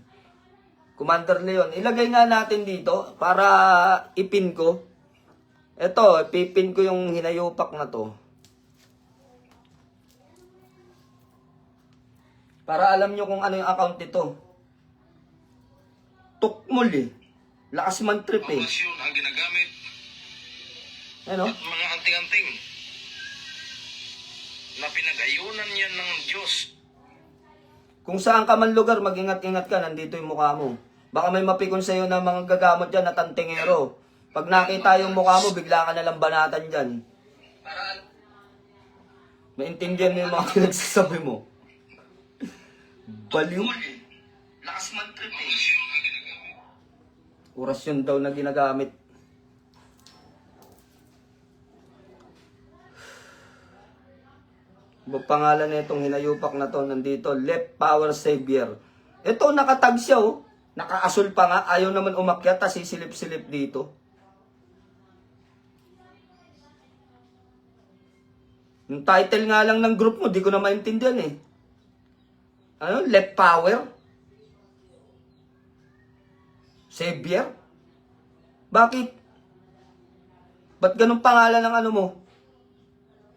Speaker 2: Commander Leon. Ilagay nga natin dito para ipin ko. Ito, ipipin ko yung hinayupak na to. Para alam nyo kung ano yung account nito. Tukmol eh. Lakas man trip eh.
Speaker 1: Pangmasyon ang ginagamit
Speaker 2: Ano?
Speaker 1: at mga anting-anting na pinag-ayunan yan ng Diyos.
Speaker 2: Kung saan ka man lugar, mag-ingat-ingat ka, nandito yung mukha mo. Baka may mapikon sa'yo na mga gagamot dyan na tantingero. Pag nakita yung mukha mo, bigla ka nalang banatan dyan. Maintindihan mo yung mga pinagsasabi mo. Baliw. Lakas man trip eh. Orasyon daw na ginagamit. Pangalan na itong hinayupak na to, nandito, Left Power Savior. Ito, nakatag siya oh. Nakaasul pa nga, ayaw naman umakyat, tas sisilip-silip dito. Yung title nga lang ng group mo, di ko na maintindihan eh. Ano? Left Power? Savior? Bakit? Ba't ganun pangalan ng ano mo?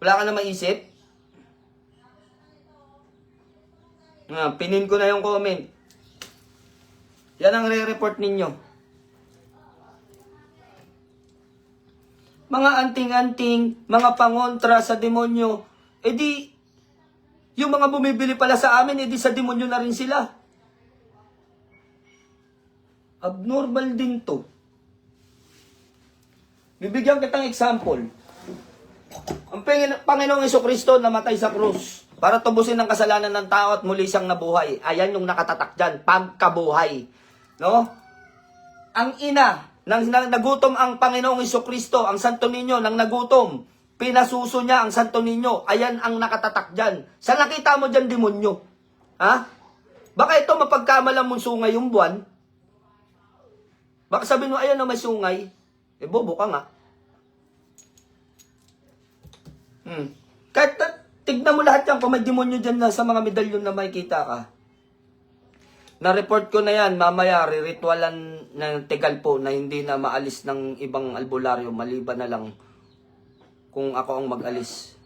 Speaker 2: Wala ka na maisip? Pinin ko na yung comment. Yan ang re-report ninyo. Mga anting-anting, mga pangontra sa demonyo, edi, yung mga bumibili pala sa amin, edi sa demonyo na rin sila. Abnormal din to. Bibigyan kitang example. Ang Panginoong Jesucristo namatay sa krus para tubusin ang kasalanan ng tao at muli siyang nabuhay. Ayan yung nakatatak dyan, pagkabuhay. No? Ang ina, nang nagutom ang Panginoong Jesucristo, ang Santo Niño, nang nagutom, pinasuso niya ang Santo Niño. Ayan ang nakatatak dyan. Saan nakita mo dyan, demonyo? Ha? Baka ito mapagkamalang mong sungay yung buwan. Baka sabihin mo, ayan na may sungay. Eh, bobo ka nga. Kahit tignan mo lahat yan, kung may demonyo dyan na sa mga medalyon na makikita ka. Na-report ko na yan, mamaya, riritualan ng tegal po na hindi na maalis ng ibang albularyo, maliban na lang kung ako ang mag-alis.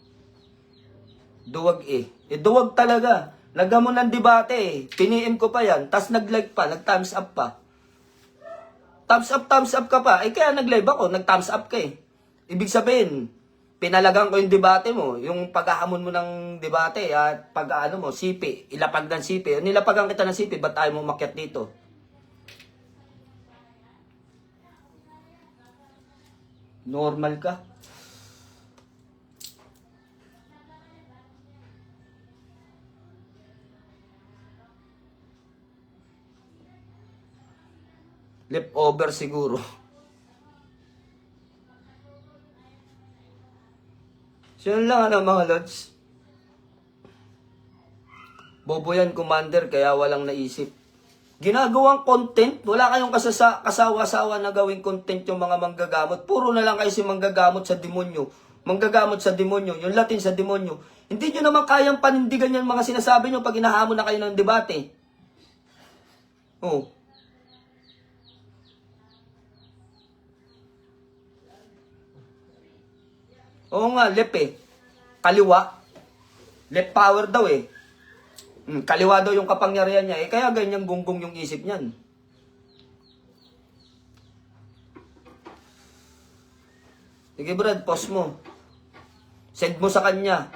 Speaker 2: Duwag eh. Duwag talaga. Nagamo ng debate eh. Piniim ko pa yan, tas nag-like pa, nag-thumbs up pa. Thumbs up ka pa. Eh kaya nag-live ako, nag-thumbs up ka eh. Ibig sabihin, pinalagang ko yung debate mo, yung paghahamon mo ng debate at pag-ano mo, sipi, ilapag ng sipi. Nilapagan kita ng sipi, ba't tayo mo umakyat dito? Normal ka? Leftover siguro. So yun lang ano mga lods. Bobo yan, Commander, kaya walang naisip. Ginagawang content, wala kayong kasawa-sawa na gawing content yung mga manggagamot. Puro na lang kayo si manggagamot sa demonyo. Manggagamot sa demonyo, yung Latin sa demonyo. Hindi nyo naman kayang panindigan yung mga sinasabi nyo pag hinahamon na kayo ng debate. Oh. Oo nga, left eh. Kaliwa. Left power daw eh. Kaliwa daw yung kapangyarihan niya eh. Kaya ganyang gunggong yung isip niyan. Sige Brad, post mo. Send mo sa kanya.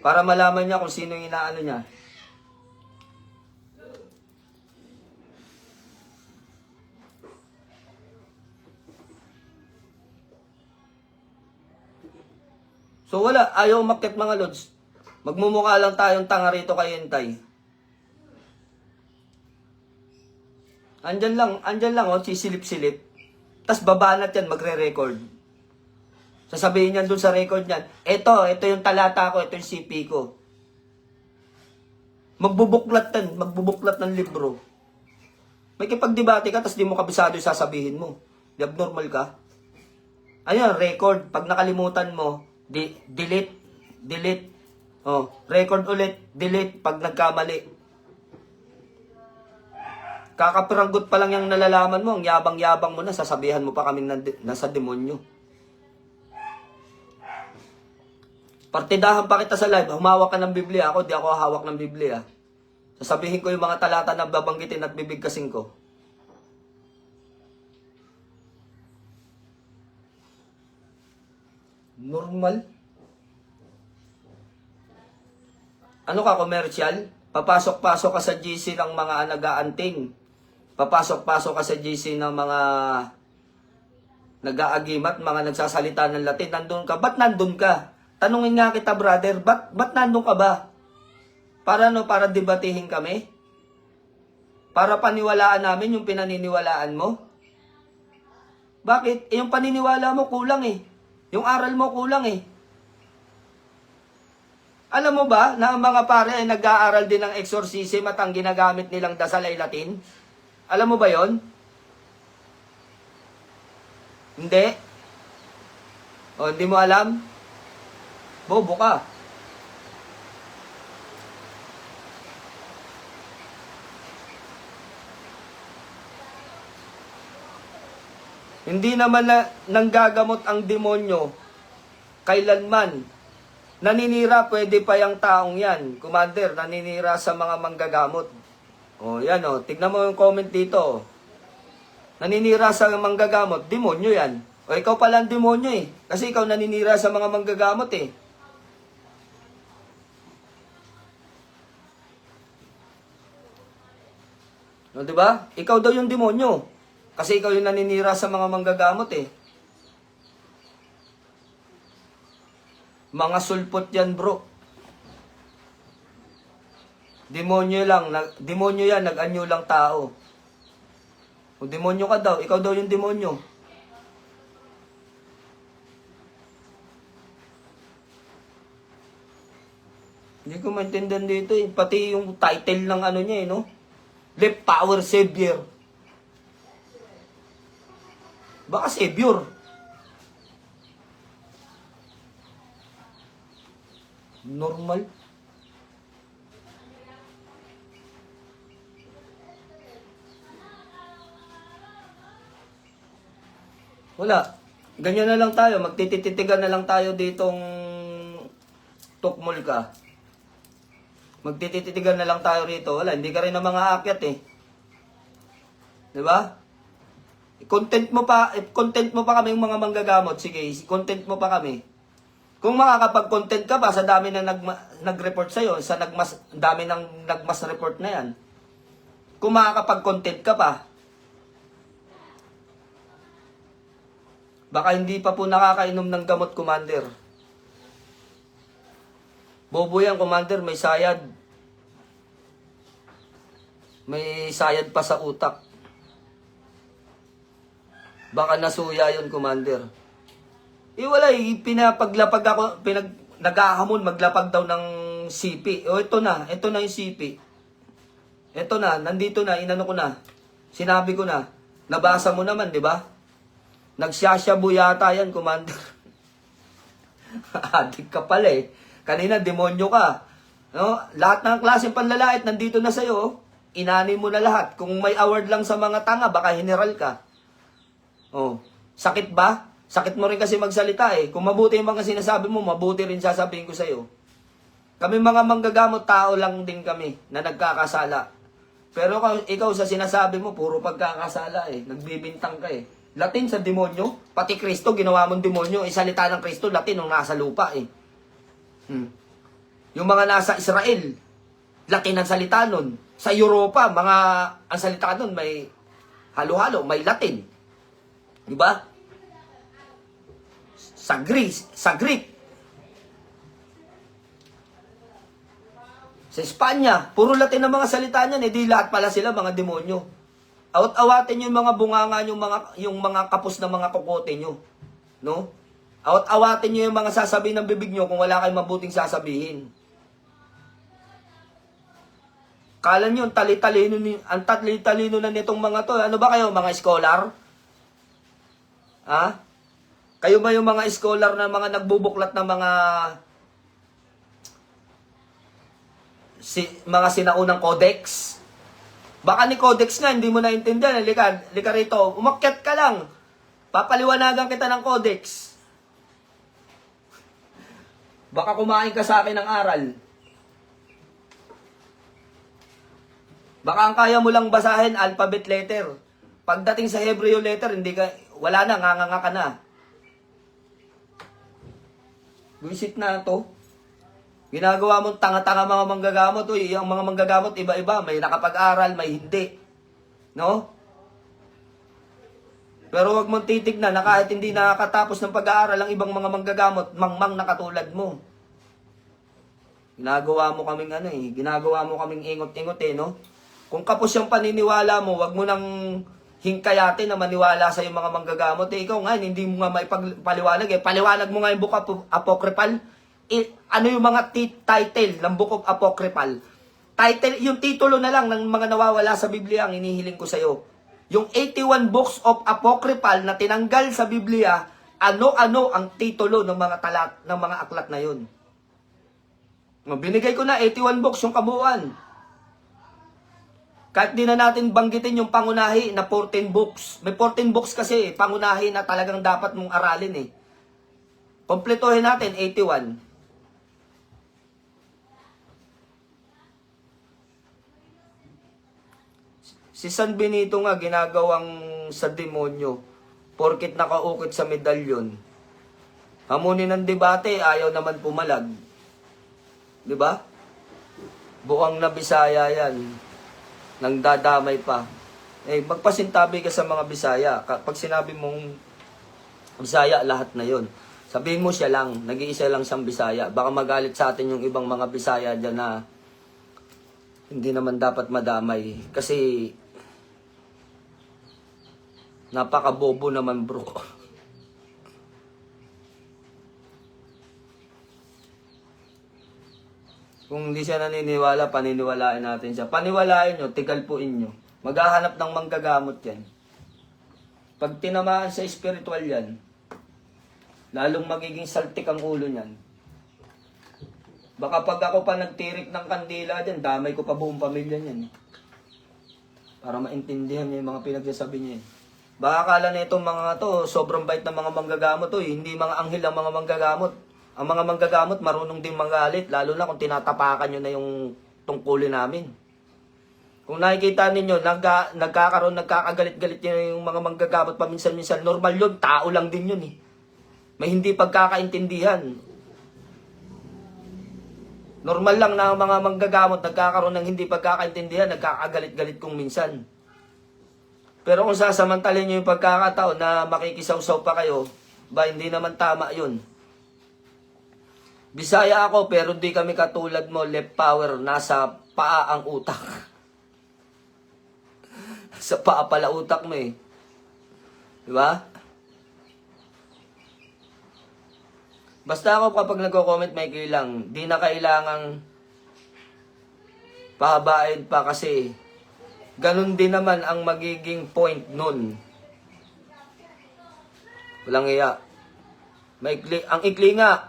Speaker 2: Para malaman niya kung sino yung inaano niya. So wala, ayaw umakyat mga lods. Magmumukha lang tayong tanga rito kay Entay. Andyan lang, oh, sisilip-silip. Tas babanat yan, magre-record. Sasabihin niyan dun sa record niyan, ito yung talata ko, ito yung CP ko. Magbubuklat ng libro. May kipagdebate ka, tas di mo kabisado yung sasabihin mo. Di abnormal ka? Ayun, record. Pag nakalimutan mo, delete. Delete. Oh, record ulit. Delete pag nagkamali. Kakapiranggot pa lang yung nalalaman mo, ang yabang-yabang mo na, sasabihan mo pa kaming nasa demonyo. Partidahan pa kita sa live, humawak ka ng Biblia. Ako, di ako hawak ng Biblia. Sasabihin ko yung mga talata na babanggitin at bibigkasin ko. Normal? Ano ka, commercial? Papasok-pasok ka sa GC ng mga nag-aanting. Papasok-pasok ka sa GC ng mga nag-aagimat, mga nagsasalita ng Latin. Nandun ka. Ba't nandun ka? Tanungin nga kita, brother. Ba't nandun ka ba? Para no? Para debatihin kami? Para paniwalaan namin yung pinaniniwalaan mo? Bakit? Yung paniniwala mo kulang eh. Yung aral mo kulang eh. Alam mo ba na ang mga pare ay nag-aaral din ng exorcism at ang ginagamit nilang dasal ay Latin? Alam mo ba yon? Hindi? O, hindi mo alam? Bobo ka. Hindi naman na nanggagamot ang demonyo kailanman. Naninira, pwede pa yung taong yan. Commander, naninira sa mga manggagamot. O, yan o. Tignan mo yung comment dito. Naninira sa manggagamot, demonyo yan. O, ikaw pala ang demonyo eh. Kasi ikaw naninira sa mga manggagamot eh. O, diba? Ikaw daw yung demonyo. Kasi ikaw yung naninira sa mga manggagamot eh. Mga sulpot yan, bro. Demonyo lang. Demonyo yan, nag-anyo lang tao. O demonyo ka daw, ikaw daw yung demonyo. Hindi ko maintindihan dito eh. Pati yung title ng ano niya eh, no? Left Power Savior. Baka Savior. Normal. Wala. Ganyan na lang tayo. Magtititigan na lang tayo ditong tukmol ka. Magtititigan na lang tayo rito. Wala, hindi ka rin na mga aakyat eh. Diba? Content mo pa kami yung mga manggagamot. Sige, content mo pa kami. Kung makakapag-content ka pa sa dami na nag-report sa'yo, sa dami ng nagmas report na yan. Kung makakapag-content ka pa, baka hindi pa po nakakainom ng gamot, Commander. Bobo yan, Commander, may sayad. May sayad pa sa utak. Baka nasuya yun, Commander. Wala pinapaglapag ako, naghahamon, maglapag daw ng CP. O, ito na yung CP. Ito na, nandito na, inano ko na. Sinabi ko na, nabasa mo naman, di ba? Nagsasyabu yata yan, Commander. Adik ka pala eh. Kanina, demonyo ka. No? Lahat ng klaseng panlalait, nandito na sa'yo. Inani mo na lahat. Kung may award lang sa mga tanga, baka general ka. Oh, sakit ba? Sakit mo rin kasi magsalita eh. Kung mabuti yung mga sinasabi mo, mabuti rin sasabihin ko sa'yo. Kami mga manggagamot, tao lang din kami na nagkakasala. Pero ikaw sa sinasabi mo, puro pagkakasala eh. Nagbibintang ka eh. Latin sa demonyo, pati Kristo, ginawa mong demonyo. Salita ng Kristo, Latin nung nasa lupa eh. Yung mga nasa Israel, Latin ang salita nun. Sa Europa, ang salita nun may halo-halo, may Latin. Diba? Sa Greece, sa Greek. Sa Espanya, puro Latin ang mga salita niyan, di lahat pala sila mga demonyo. Awat-awatin yung mga bunganga, yung mga kapos na mga kokote nyo. No? Awat-awatin nyo yung mga sasabihin ng bibig nyo kung wala kayong mabuting sasabihin. Kala nyo, ang tali-talino na nitong mga to. Ano ba kayo, mga scholar? Ha? Kayo ba yung mga scholar na mga nagbubuklat ng mga sinaunang codex? Baka ni codex nga, hindi mo naintindihan. Lika rito, umakyat ka lang. Papaliwanagan kita ng codex. Baka kumain ka sa akin ng aral. Baka ang kaya mo lang basahin, alphabet letter. Pagdating sa Hebreo letter, wala na, nganga ka na. Visit na to. Ginagawa mo tanga-tanga mga manggagamot. Uy, ang mga manggagamot, iba-iba. May nakapag-aral, may hindi. No? Pero wag mong titignan na kahit hindi nakakatapos ng pag-aaral ang ibang mga manggagamot, mangmang na katulad mo. Ginagawa mo kaming ingot-ingot no? Kung kapos yung paniniwala mo, wag mo nang hingkayatin na maniwala sa yung mga manggagamot. Ikaw nga, hindi mo nga maipagpaliwanag. Paliwanag mo nga yung Book of Apocryphal. Ano yung mga title ng Book of Apocryphal? Title, yung titulo na lang ng mga nawawala sa Biblia ang inihiling ko sa iyo. Yung 81 books of Apocryphal na tinanggal sa Biblia, ano-ano ang titulo ng mga ng mga aklat na yun. Binigay ko na 81 books yung kabuuan. Kahit di na natin banggitin yung pangunahi na 14 books. May 14 books kasi, pangunahi na talagang dapat mong aralin eh. Kompletohin natin, 81. Si San Benito nga, ginagawang sa demonyo. Porkit nakaukit sa medalyon. Hamunin ng debate, ayaw naman pumalag. Diba? Buang na Bisaya yan. Nang dadamay pa. Magpasintabi ka sa mga Bisaya. Pag sinabi mong Bisaya, lahat na yon. Sabihin mo siya lang, nag-iisa lang siyang Bisaya. Baka magalit sa atin yung ibang mga Bisaya dyan na hindi naman dapat madamay. Kasi napakabobo naman bro. Kung hindi siya naniniwala, paniniwalain natin siya. Paniwalain nyo, tigalpuin nyo. Maghahanap ng manggagamot yan. Pag tinamaan sa spiritual yan, lalong magiging saltik ang ulo niyan. Baka pag ako pa nagtirik ng kandila dyan, damay ko pa buong pamilya niyan. Para maintindihan niya yung mga pinagsasabi niya. Baka akala na itong mga to, sobrang bait ng mga manggagamot. Hindi mga anghel ang mga manggagamot. Ang mga manggagamot marunong din magalit, lalo na kung tinatapakan nyo na yung tungkulin namin. Kung nakikita ninyo, nagkakagalit-galit nyo yung mga manggagamot paminsan-minsan, normal yun, tao lang din yun eh. May hindi pagkakaintindihan. Normal lang na ang mga manggagamot nagkakaroon ng hindi pagkakaintindihan, nagkakagalit-galit kung minsan. Pero kung sasamantalin nyo yung pagkakataon na makikisaw-saw pa kayo, hindi naman tama yun. Bisaya ako pero di kami katulad mo, left power, nasa paa ang utak. Sa paa pala utak mo eh. Diba? Basta ako kapag nagko-comment may lang, di na kailangang pahabain pa kasi ganun din naman ang magiging point nun. Walang iya. Ang ikli nga.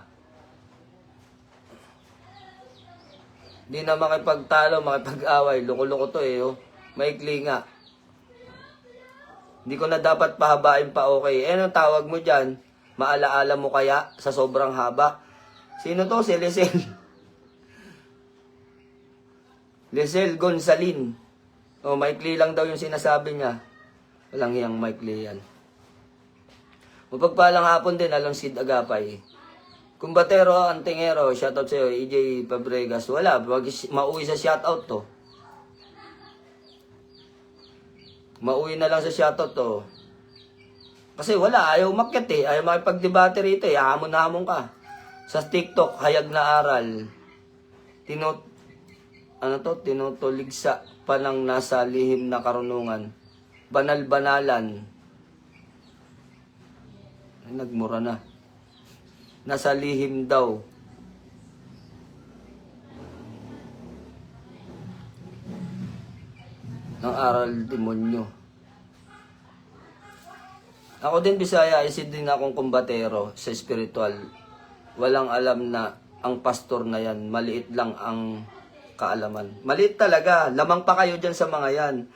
Speaker 2: Di na makipagtalo, makipag-away. Loko-loko to eh. Maikli nga. Hindi ko na dapat pahabain pa okay. Anong tawag mo dyan? Maalaala mo kaya sa sobrang haba? Sino to? Si Lisel. Lisel Gonzalin. Maikli lang daw yung sinasabi niya. Walang hiyang maikli yan. Mapagpalang hapon din, alang Sid Agapay. Kumbatero, Antingero, shoutout sa'yo, EJ Fabregas. Wala, mauwi sa shoutout to. Mauwi na lang sa shoutout to. Kasi wala, ayaw umakyat eh. Ayaw makipagdebate rito eh. Hamon-hamon ka. Sa TikTok, hayag na aral. Tinutuligsa pa ng nasa lihim na karunungan. Banal-banalan. Ay, nagmura na. Nasa lihim daw. Ng aral demonyo. Ako din Bisaya, isa din akong kumbatero sa spiritual. Walang alam na ang pastor na yan, maliit lang ang kaalaman. Maliit talaga, lamang pa kayo dyan sa mga yan.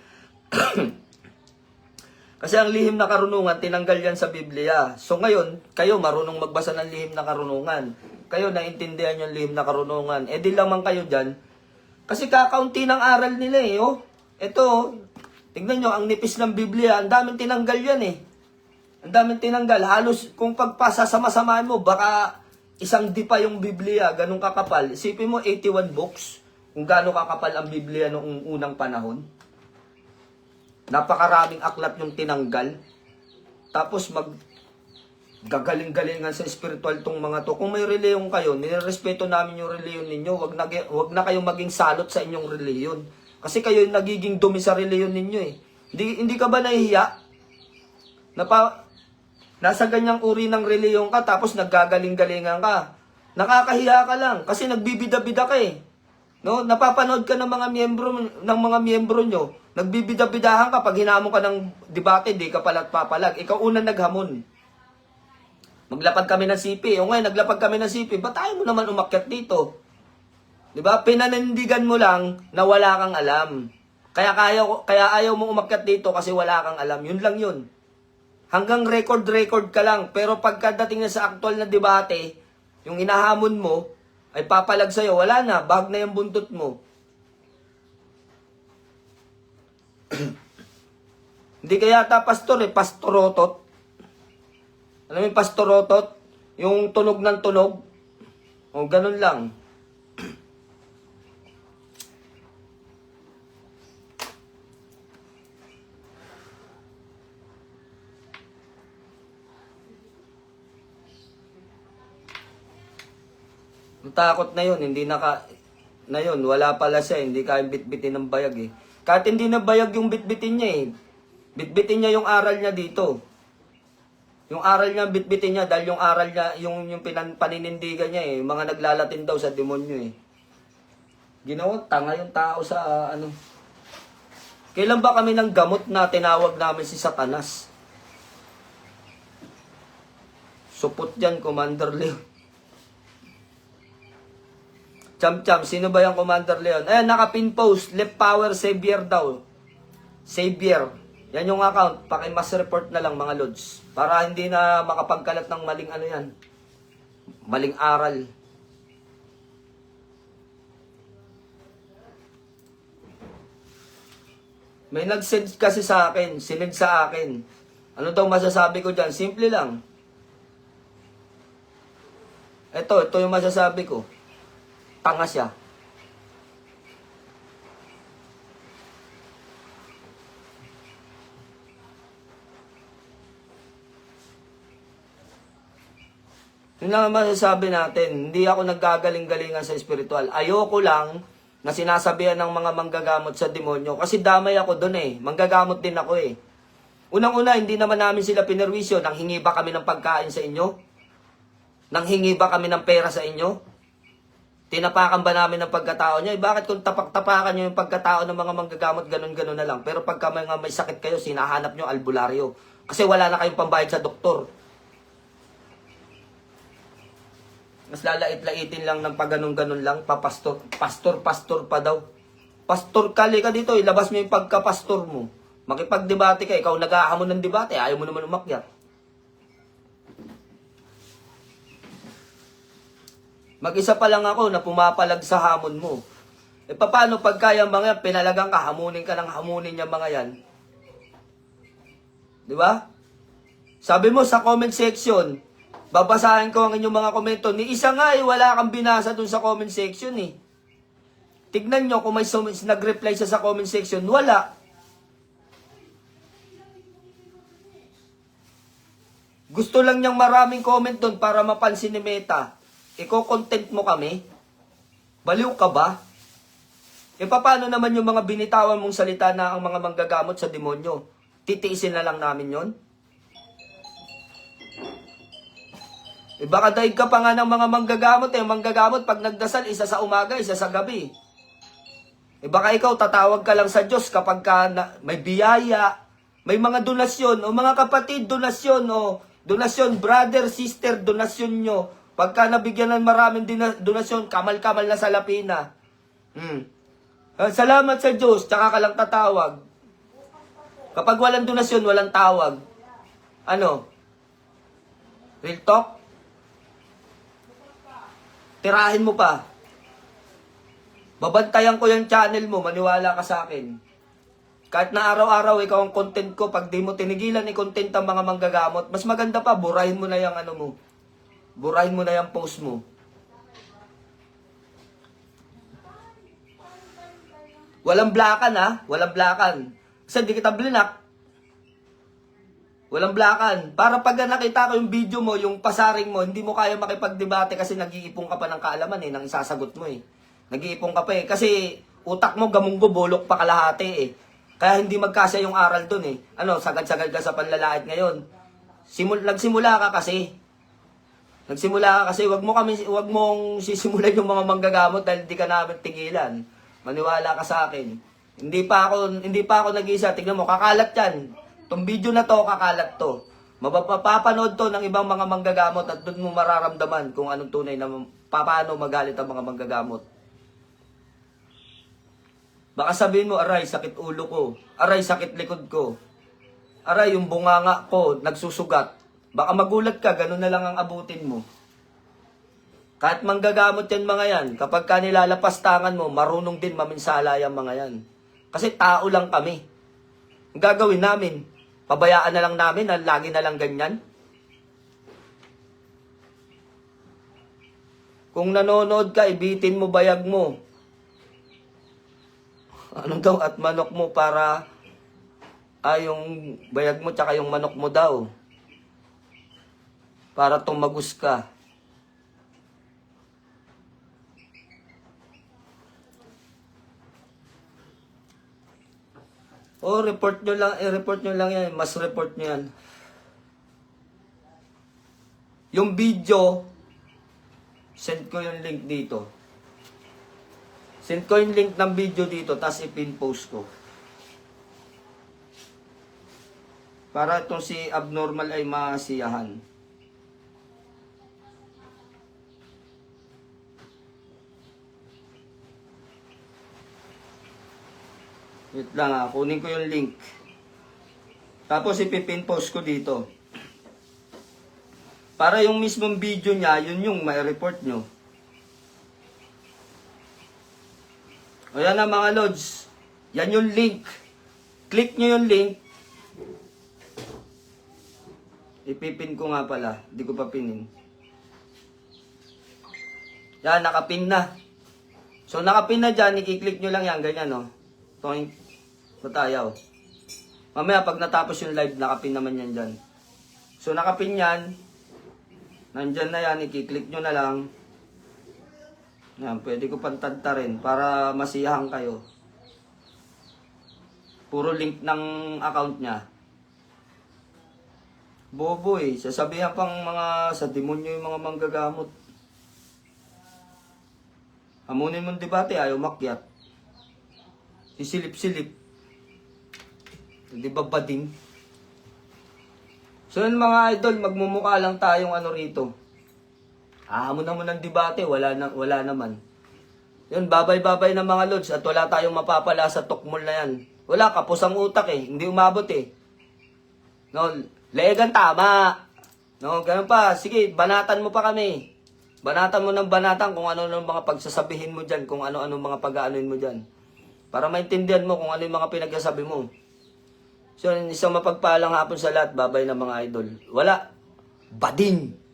Speaker 2: Kasi ang lihim na karunungan, tinanggal yan sa Biblia. So ngayon, kayo marunong magbasa ng lihim na karunungan. Kayo naintindihan yung lihim na karunungan. Eh di lamang kayo dyan. Kasi kakaunti ng aral nila eh. Oh. Ito, oh. Tignan nyo, ang nipis ng Biblia, ang daming tinanggal yan eh. Ang daming tinanggal. Halos kung pagpasasama-samaan mo, baka isang di pa yung Biblia, ganun kakapal. Isipin mo, 81 books. Kung gaano kakapal ang Biblia noong unang panahon. Napakaraming aklat yung tinanggal. Tapos gagaling-galingan sa spiritual tong mga to. Kung may reliyon kayo, nirespeto namin yung reliyon ninyo. Wag na kayong maging salot sa inyong reliyon. Kasi kayo yung nagiging dumi sa reliyon ninyo eh. Hindi ka ba nahihiya? Nasa ganyang uri ng reliyon ka, tapos naggagaling-galingan ka. Nakakahiya ka lang, kasi nagbibida-bida ka eh. No? Napapanood ka ng mga miyembro nyo. Nagbibida-bidahan ka, pag hinamon ka ng debate, di ka palag-papalag. Ikaw unang naghamon. Maglapag kami ng sipi. O ngayon, naglapag kami ng sipi. Ba't ayaw mo naman umakyat dito? Diba? Pinanindigan mo lang na wala kang alam. Kaya ayaw mo umakyat dito kasi wala kang alam. Yun lang yun. Hanggang record ka lang. Pero pagkadating na sa aktual na debate, yung inahamon mo, ay papalag sa'yo. Wala na. Bag na yung buntot mo. Hindi kaya yata pastor eh. Pastorotot. Alam mo yung pastorotot? Yung tunog ng tunog. O ganun lang. Takot na yun, wala pala siya, hindi kayang bitbitin ng bayag eh. Kahit hindi na bayag yung bitbitin niya eh. Bitbitin niya yung aral niya dito. Yung aral niya, bitbitin niya dahil yung aral niya, yung paninindigan niya eh. Mga naglalatin daw sa demonyo eh. Ginawa, tanga yung tao sa ano. Kailan ba kami ng gamot na tinawag namin si Satanas? Supot yan, Commander Leon. Cham-cham, sino ba yung Commander Leon? Ayan, naka-pin post. Left power, Savior daw. Savior. Yan yung account. Paki-mass report na lang mga lods. Para hindi na makapagkalat ng maling ano yan. Maling aral. May nag-send kasi sa akin. Sinend sa akin. Ano daw masasabi ko dyan? Simple lang. Ito yung masasabi ko. Tanga siya. Yun lang ang masasabi natin. Hindi ako naggagaling-galingan sa spiritual. Ayoko lang na sinasabihan ng mga manggagamot sa demonyo. Kasi damay ako dun eh. Manggagamot din ako eh. Unang-una, hindi naman namin sila pinerwisyo. Nanghingi ba kami ng pagkain sa inyo? Nanghingi ba kami ng pera sa inyo? Tinapakan ba namin ng pagkatao niya? Bakit kung tapak-tapakan niyo yung pagkatao ng mga manggagamot, ganun-ganun na lang. Pero pagka may sakit kayo, sinahanap niyo albularyo. Kasi wala na kayong pambayad sa doktor. Mas lalait-laitin lang ng pagganun-ganun lang. Pastor pa daw. Pastor kali ka dito, ilabas mo yung pagkapastor mo. Makipagdebate ka, ikaw nag-ahamon ng debate, ayaw mo naman umakyat. Mag-isa pa lang ako na pumapalag sa hamon mo. E paano pagka yung mga pinalagang ka, hamunin ka ng hamunin yung mga yan? Di ba? Sabi mo sa comment section, babasahin ko ang inyong mga komento. Ni isa nga wala kang binasa dun sa comment section eh. Tignan nyo kung may nag-reply siya sa comment section. Wala. Gusto lang niyang maraming comment dun para mapansin ni Meta. Iko-content mo kami? Baliw ka ba? E paano naman yung mga binitawan mong salita na ang mga manggagamot sa demonyo? Titiisin na lang namin yon? E baka daig ka pa nga ng mga manggagamot eh. Manggagamot pag nagdasal, isa sa umaga, isa sa gabi. E baka ikaw tatawag ka lang sa Diyos kapag may biyaya, may mga donasyon, o mga kapatid, donasyon, o donasyon, brother, sister, donasyon nyo. Pagka nabigyan ng maraming donasyon, kamal-kamal na sa lapina. Salamat sa Diyos, tsaka ka lang tatawag. Kapag walang donasyon, walang tawag. Ano? Real talk? Tirahin mo pa. Babantayan ko yung channel mo, maniwala ka sa akin. Kahit na araw-araw ikaw ang content ko, pag di mo tinigilan i-content ang mga manggagamot, mas maganda pa, burahin mo na yung ano mo. Burahin mo na yung post mo. Walang blakan ha, walang blakan. Kasi di kita blinak. Walang blakan. Para pag nakita ko yung video mo, yung pasaring mo, hindi mo kaya makipagdebate kasi nag-iipon ka pa ng kaalaman nang isasagot mo Nag-iipon ka pa Kasi utak mo gamunggo, bolok pa kalahati Kaya hindi magkasya yung aral dun sagad-sagad ka sa panlalait ngayon. Nagsimula ka kasi. Wag mong sisimulan yung mga manggagamot dahil di ka namin tigilan. Maniwala ka sa akin. Hindi pa ako nag-isa. Tignan mo, kakalat yan. Itong video na to, kakalat to. Mapapanood to ng ibang mga manggagamot at doon mo mararamdaman kung anong tunay na paano magalit ang mga manggagamot. Baka sabihin mo, aray, sakit ulo ko. Aray, sakit likod ko. Aray, yung bunganga ko, nagsusugat. Baka magulat ka, ganun na lang ang abutin mo. Kahit manggagamot yan mga yan, kapag ka nilalapas tangan mo, marunong din maminsala yung mga yan. Kasi tao lang kami. Ang gagawin namin, pabayaan na lang namin na lagi na lang ganyan. Kung nanonood ka, ibitin mo bayag mo. Anong daw at manok mo para yung bayag mo tsaka yung manok mo daw. Para tumagus ka. Report nyo lang yan. Mas report nyo yan. Yung video, send ko yung link dito. Send ko yung link ng video dito, tapos ipin-post ko. Para itong si Abnormal ay masiyahan. Wait lang kunin ko yung link. Tapos ipipin-post ko dito. Para yung mismong video niya, yun yung may report nyo. O yan na mga lods. Yan yung link. Click nyo yung link. Ipipin ko nga pala. Hindi ko pa pinin. Yan, nakapin na. So, nakapin na dyan. I-click nyo lang yan. Ganyan, no? Toink. Matayaw. Mamaya, pag natapos yung live, nakapin naman yan dyan. So, nakapin yan. Nandyan na yan. I-click nyo na lang. Yan, pwede ko pantanta rin para masiyahan kayo. Puro link ng account niya. Bobo sasabihan pang mga sa demonyo yung mga manggagamot. Hamunin mong debate, ayaw makyat. Sisilip-silip. Hindi ba bading? So yun mga idol, magmumukha lang tayong rito. Hamon ng debate, wala naman. Yun, babay-babay na mga lods at wala tayong mapapala sa tukmol na yan. Wala, kapos ang utak hindi umabot No, legan tama. No, ganun pa. Sige, banatan mo pa kami. Banatan mo ng banatan kung ano ng mga pagsasabihin mo dyan, kung ano-ano mga pag-aanoin mo dyan. Para maintindihan mo kung ano yung mga pinagsasabi mo. So, isang mapagpalang hapon sa lahat, babay na mga idol. Wala. Bading.